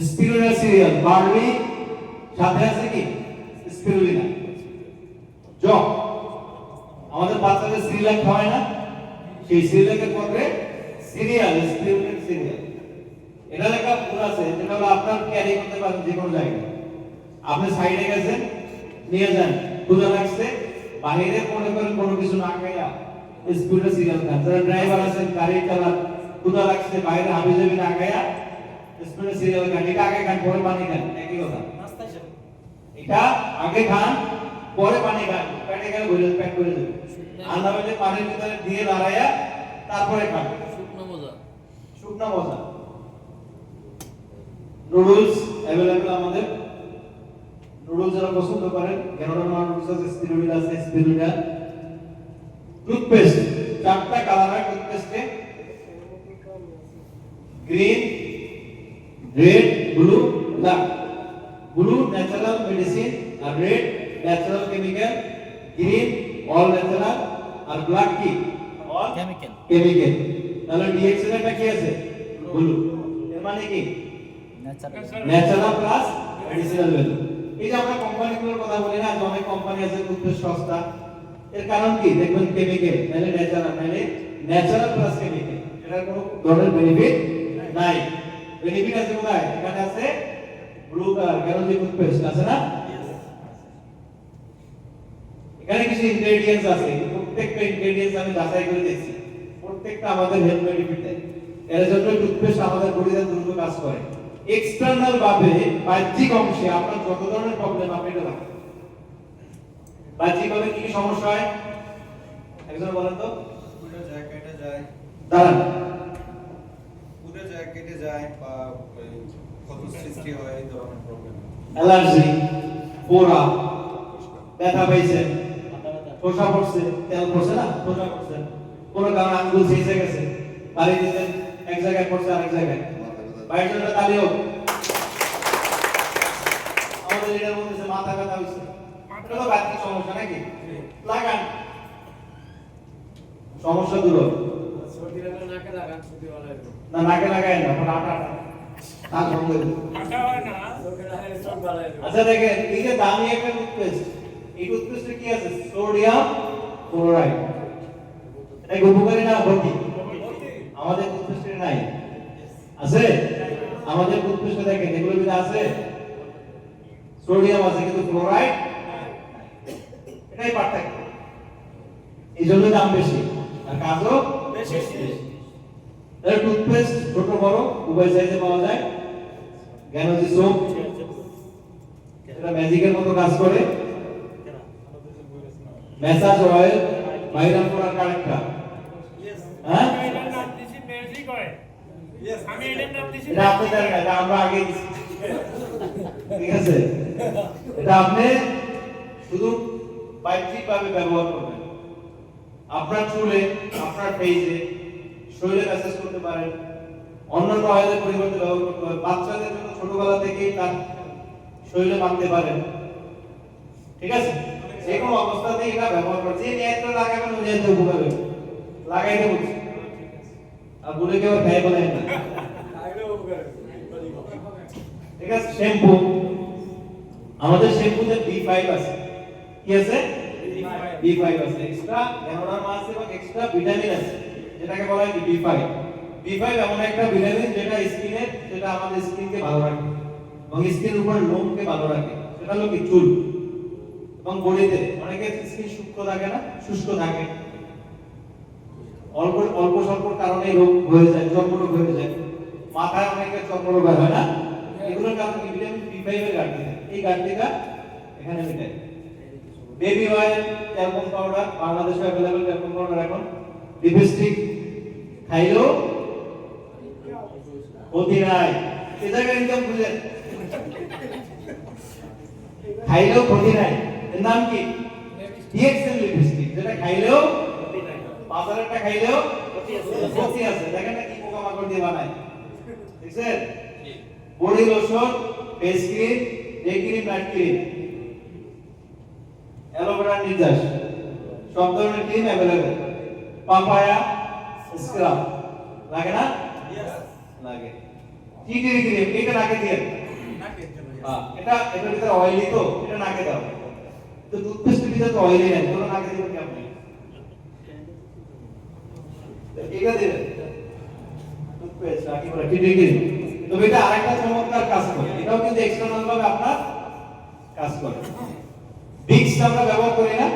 Spirulina serial, barley সাথে আছে কি? স্পিরুলিনা। জব, আমাদের বাচ্চাদের সিরিয়াল খাওয়ায় না, সেই সিরিয়ালের পরে সিরিয়াল, স্পিরুলিনা সিরিয়াল। এটা লেখা ভুল আছে, যেটা হলো আপনার ক্যারি করতে পারেন যে কোনো জায়গায়। আপনি সাইডে গেছেন, নিয়ে যান, ক্ষুধা লাগছে, বাইরে মনে করেন কোনো কিছু না খাইয়া স্পিরুলিনা সিরিয়াল খান। যারা ড্রাইভার আছেন, গাড়ি চালান, ক্ষুধা লাগছে, বাইরে হাবিজাবি না খাইয়া স্পিরুলিনা সিরিয়াল খান। এটা আগে খান, পরে পানি খান, একই কথা। এটা আগে খান, পরে পানি খান, পেটে গেলে ভরে পেট ভরে যাবে। আর না হলে পানির ভিতরে দিয়ে দাঁড়ায়া তারপরে খান। শুকনো মজা। শুকনা মজা। নুডলস अवेलेबल আমাদের। নুডলস যারা পছন্দ করেন, গ্যানোডার নুডলস আছে, স্পিরুলিনা আছে, স্পিরুলিনা। টুথপেস্ট, চারটা কালার হয় টুথপেস্টে, green, red, blue, black. Blue natural medicine, আর red natural chemical, green all natural, আর ব্ল্যাক কি? All chemical. কেমিক্যাল। তাহলে ডিএক্সএল এর কি আছে? ব্লু। এর মানে কি? Natural. Natural plus medicinal value. এই যে আমরা কোম্পানিগুলোর কথা বলি না, যে অনেক কোম্পানি আছে টুথপেস্ট সস্তা, এর কারণ কি? দেখবেন কেমিক্যাল, মানে ন্যাচারাল, মানে ন্যাচারাল প্লাস কেমিক্যাল। এটার কোনো ধরনের বেনিফিট নাই। বেনিফিট আছে কোথায়? এখানে আছে ব্লু কালার, কেন যে টুথপেস্ট আছে না, এখানে কিছু ইনগ্রেডিয়েন্টস আছে, প্রত্যেকটা ইনগ্রেডিয়েন্টস আমি যাচাই করে দেখছি, প্রত্যেকটা আমাদের হেলথ বেনিফিট দেয়। এর জন্য টুথপেস্ট আমাদের বডিতে দ্রুত কাজ করে। এক্সটার্নাল ভাবে বাহ্যিক অংশে আপনার যত ধরনের প্রবলেম আপনি এটা রাখেন। বাহ্যিক ভাবে কি কি সমস্যা হয় একজন বলেন তো? পুরো যায় কেটে যায়, দাঁড়ান। পুরো যায় কেটে যায়, বা ক্ষত সৃষ্টি হয়, এই ধরনের প্রবলেম। অ্যালার্জি, পোড়া, ব্যথা পাইছে, ঠোসা পড়ছে, তেল পড়ছে না, ঠোসা পড়ছে, কোনো কারণে আঙ্গুল ছিঁচে গেছে, বাড়ি দিতেন এক জায়গায় পড়ছে আরেক জায়গায়, বাইরের জন্য তালি হোক। আমাদের লিডার বলতেছে মাথা ব্যথা হইছে, এটা তো বাহ্যিক সমস্যা নাকি? লাগান, সমস্যা দূর হবে। না, নাকে লাগায় না, এখন আটা তার সঙ্গে আটা হয় না। আচ্ছা দেখেন, এই যে দামি একটা টুথপেস্ট, এই টুথপেস্টে কি আছে? Sodium chloride. এটা উপকারী না ক্ষতি? আমাদের টুথপেস্টে নাই, আছে? আমাদের টুথপেস্টে দেখেন এগুলো কি আছে? সোডিয়াম আছে কিন্তু ক্লোরাইড, এটাই পার্থক্য। এই জন্য দাম বেশি আর কাজও বেশি। তাহলে টুথপেস্ট ছোট বড় উভয় সাইজে পাওয়া যায়। গ্যানোজি সোপ, এটা ম্যাজিকের মতো কাজ করে। ম্যাসাজ অয়েল, ভাইরাল করার কারেক্টটা, হ্যাঁ, এটার নাম দিছি ম্যাজিক অয়েল। আমি এটার নাম দিছি এটা আপনি জানেন, এটা আমরা আগে দিছি। ঠিক আছে, এটা আপনি শুধু বাহ্যিকভাবে ব্যবহার করবেন। আপনার চুলে, আপনার ফেসে, শরীরে ম্যাসাজ করতে পারেন, অন্যান্য অয়েলের পরিবর্তে ব্যবহার করতে পারেন। বাচ্চাদের জন্য ছোটবেলা থেকেই তার শরীরে মাখতে পারেন। ঠিক আছে, যে কোনো অবস্থাতেই এটা ব্যবহার করতে, যে নিয়ন্ত্রণ লাগাবেন ওই নিয়ন্ত্রণ উপকার হবে। লাগাইতে বলছি, আর বলে কেউ খাই বলেন না। ঠিক আছে, শ্যাম্পু, আমাদের শ্যাম্পুতে B5 আছে, কি আছে? B5 আছে, এক্সট্রা অ্যানোডার্মা আছে এবং এক্সট্রা ভিটামিন আছে, যেটাকে বলা হয় B5। B5 এমন একটা ভিটামিন যেটা স্কিনের, যেটা আমাদের স্কিনকে ভালো রাখে এবং স্কিনের উপর লোমকে ভালো রাখে, সেটা হলো কি চুল। এবং বডিতে অনেকের স্কিন শুষ্ক থাকে না, শুষ্ক থাকে, অল্প অল্প স্বল্প কারণে রোগ হয়ে যায়, চর্মরোগ হয়ে যায়, মাথায় অনেকের চর্মরোগ হয় না, এগুলোর কারণে কি ভিটামিন B5 এর ঘাটতি থাকে। এই ঘাটতিটা এখানে মেটায়। বেবি অয়েল, ট্যালকম পাউডার, বাংলাদেশে अवेलेबल ট্যালকম পাউডার এখন। লিপস্টিক খাইলেও ক্ষতি নাই, এই জায়গায় ইনকাম বুঝলেন, খাইলেও ক্ষতি নাই। এর নাম কি? ডিএক্সএল লিপস্টিক, যেটা খাইলেও ক্ষতি নাই, বাজারেরটা খাইলেও ক্ষতি আছে। দেখেন না কি পোকামাকড় দিয়ে বানায়, দেখছেন? Body lotion, face cream, day cream, night cream, aloe vera নির্যাস, সব ধরনের ক্রিম अवेलेबल। পাপায়া স্ক্রাব লাগে না? লাগে। টিটি ক্রিম, এটা নাকে দিয়ে, এটা এটার ভিতরে অয়েলি, তো এটা নাকে দাও। তো টুথপেস্টের ভিতরে তো অয়েলি নাই, তোরা নাকে দিবেন কেমনে? এটা দিবেন টুথপেস্ট, নাকি বলে টিটি ক্রিম। তো এটা আরেকটা চমৎকার কাজ করে, এটাও কিন্তু এক্সটারনাল ভাবে আপনার কাজ করে। ভিক্স আমরা ব্যবহার করি না,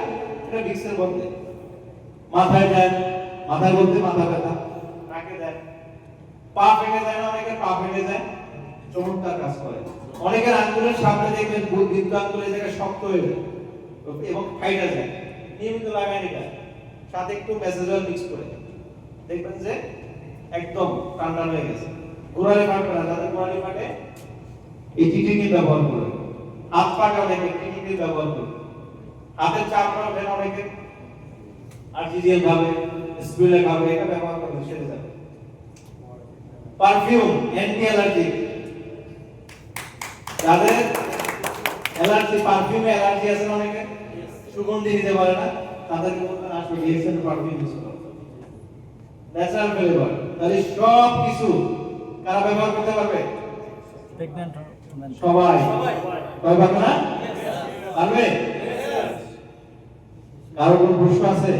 এটা ভিক্সের বদলে মাথায় দেন, মাথায় বলতে মাথা ব্যথা, নাকে দেন, পা ফেটে যায় না, অনেকের পা ফেটে যায়, চমৎকার কাজ করে। অনেকের আঙ্গুলের সামনে দেখবেন বৃদ্ধ আঙ্গুলের জায়গায় শক্ত হয়ে যায় এবং ফাইটা যায়, নিয়মিত লাগান এটা, সাথে একটু ম্যাসেজল মিক্স করে দেখবেন যে একদম ঠান্ডা হয়ে গেছে। গোড়ালি ফাটবে না, যাদের গোড়ালি ফাটে এই টিটিকে ব্যবহার করে। হাত পাটা অনেকে টিটিকে ব্যবহার করে, হাতের চাপড়া ওঠে না অনেকে, আর্টিফিশিয়াল ভাবে স্প্রে ভাবে এটা ব্যবহার করে সেরে যাবে। পারফিউম, অ্যান্টি অ্যালার্জি, যাদের অ্যালার্জি, পারফিউমে অ্যালার্জি আছে না অনেকে, সুগন্ধি নিতে পারে না, তাদেরকে বলবেন আসলে ডিএক্সএল পারফিউম ইউজ করো, ন্যাচারাল ফ্লেভার। তাহলে সব কিছু কারা ব্যবহার করতে পারবে? প্রেগন্যান্ট সবাই। সবাই পারবে না? পারবে? কারো কোনো প্রশ্ন আছে?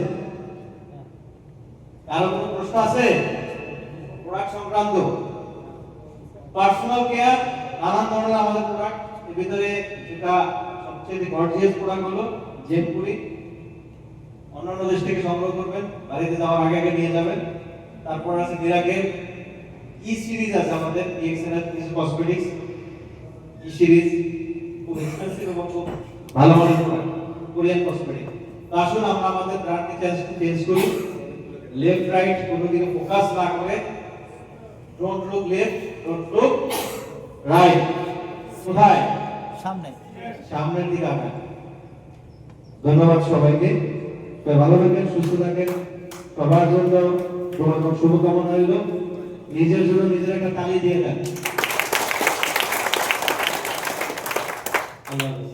কারো কোনো প্রশ্ন আছে? প্রোডাক্ট সংক্রান্ত, পার্সোনাল কেয়ার, নানান ধরনের আমাদের প্রোডাক্ট। এর ভিতরে যেটা সবচেয়ে গর্জিয়াস প্রোডাক্ট হলো জেমপুরি। অন্যান্য দেশ থেকে সংগ্রহ করবেন, বাড়িতে যাওয়ার আগে আগে নিয়ে যাবেন। তারপর আছে মিরাকেল, ই সিরিজ আছে আমাদের, ডিএক্সএল এর কিছু কসমেটিক্স, ই সিরিজ খুব এক্সপেন্সিভ এবং খুব ভালো মানের প্রোডাক্ট, কোরিয়ান কসমেটিক। তো আসুন আমরা আমাদের ব্র্যান্ডকে চেঞ্জ করি, লেফট রাইট কোনো দিকে ফোকাস না করে, don't look left, don't look right, কোথায়? সামনে। সামনের দিকে আগান। ধন্যবাদ সবাইকে, সবাই ভালো থাকেন, সুস্থ থাকেন, সবার জন্য তোমার শুভকামনা রইল। নিজের জন্য নিজের একটা তালি দিয়ে দেন। আল্লাহ হাফেজ।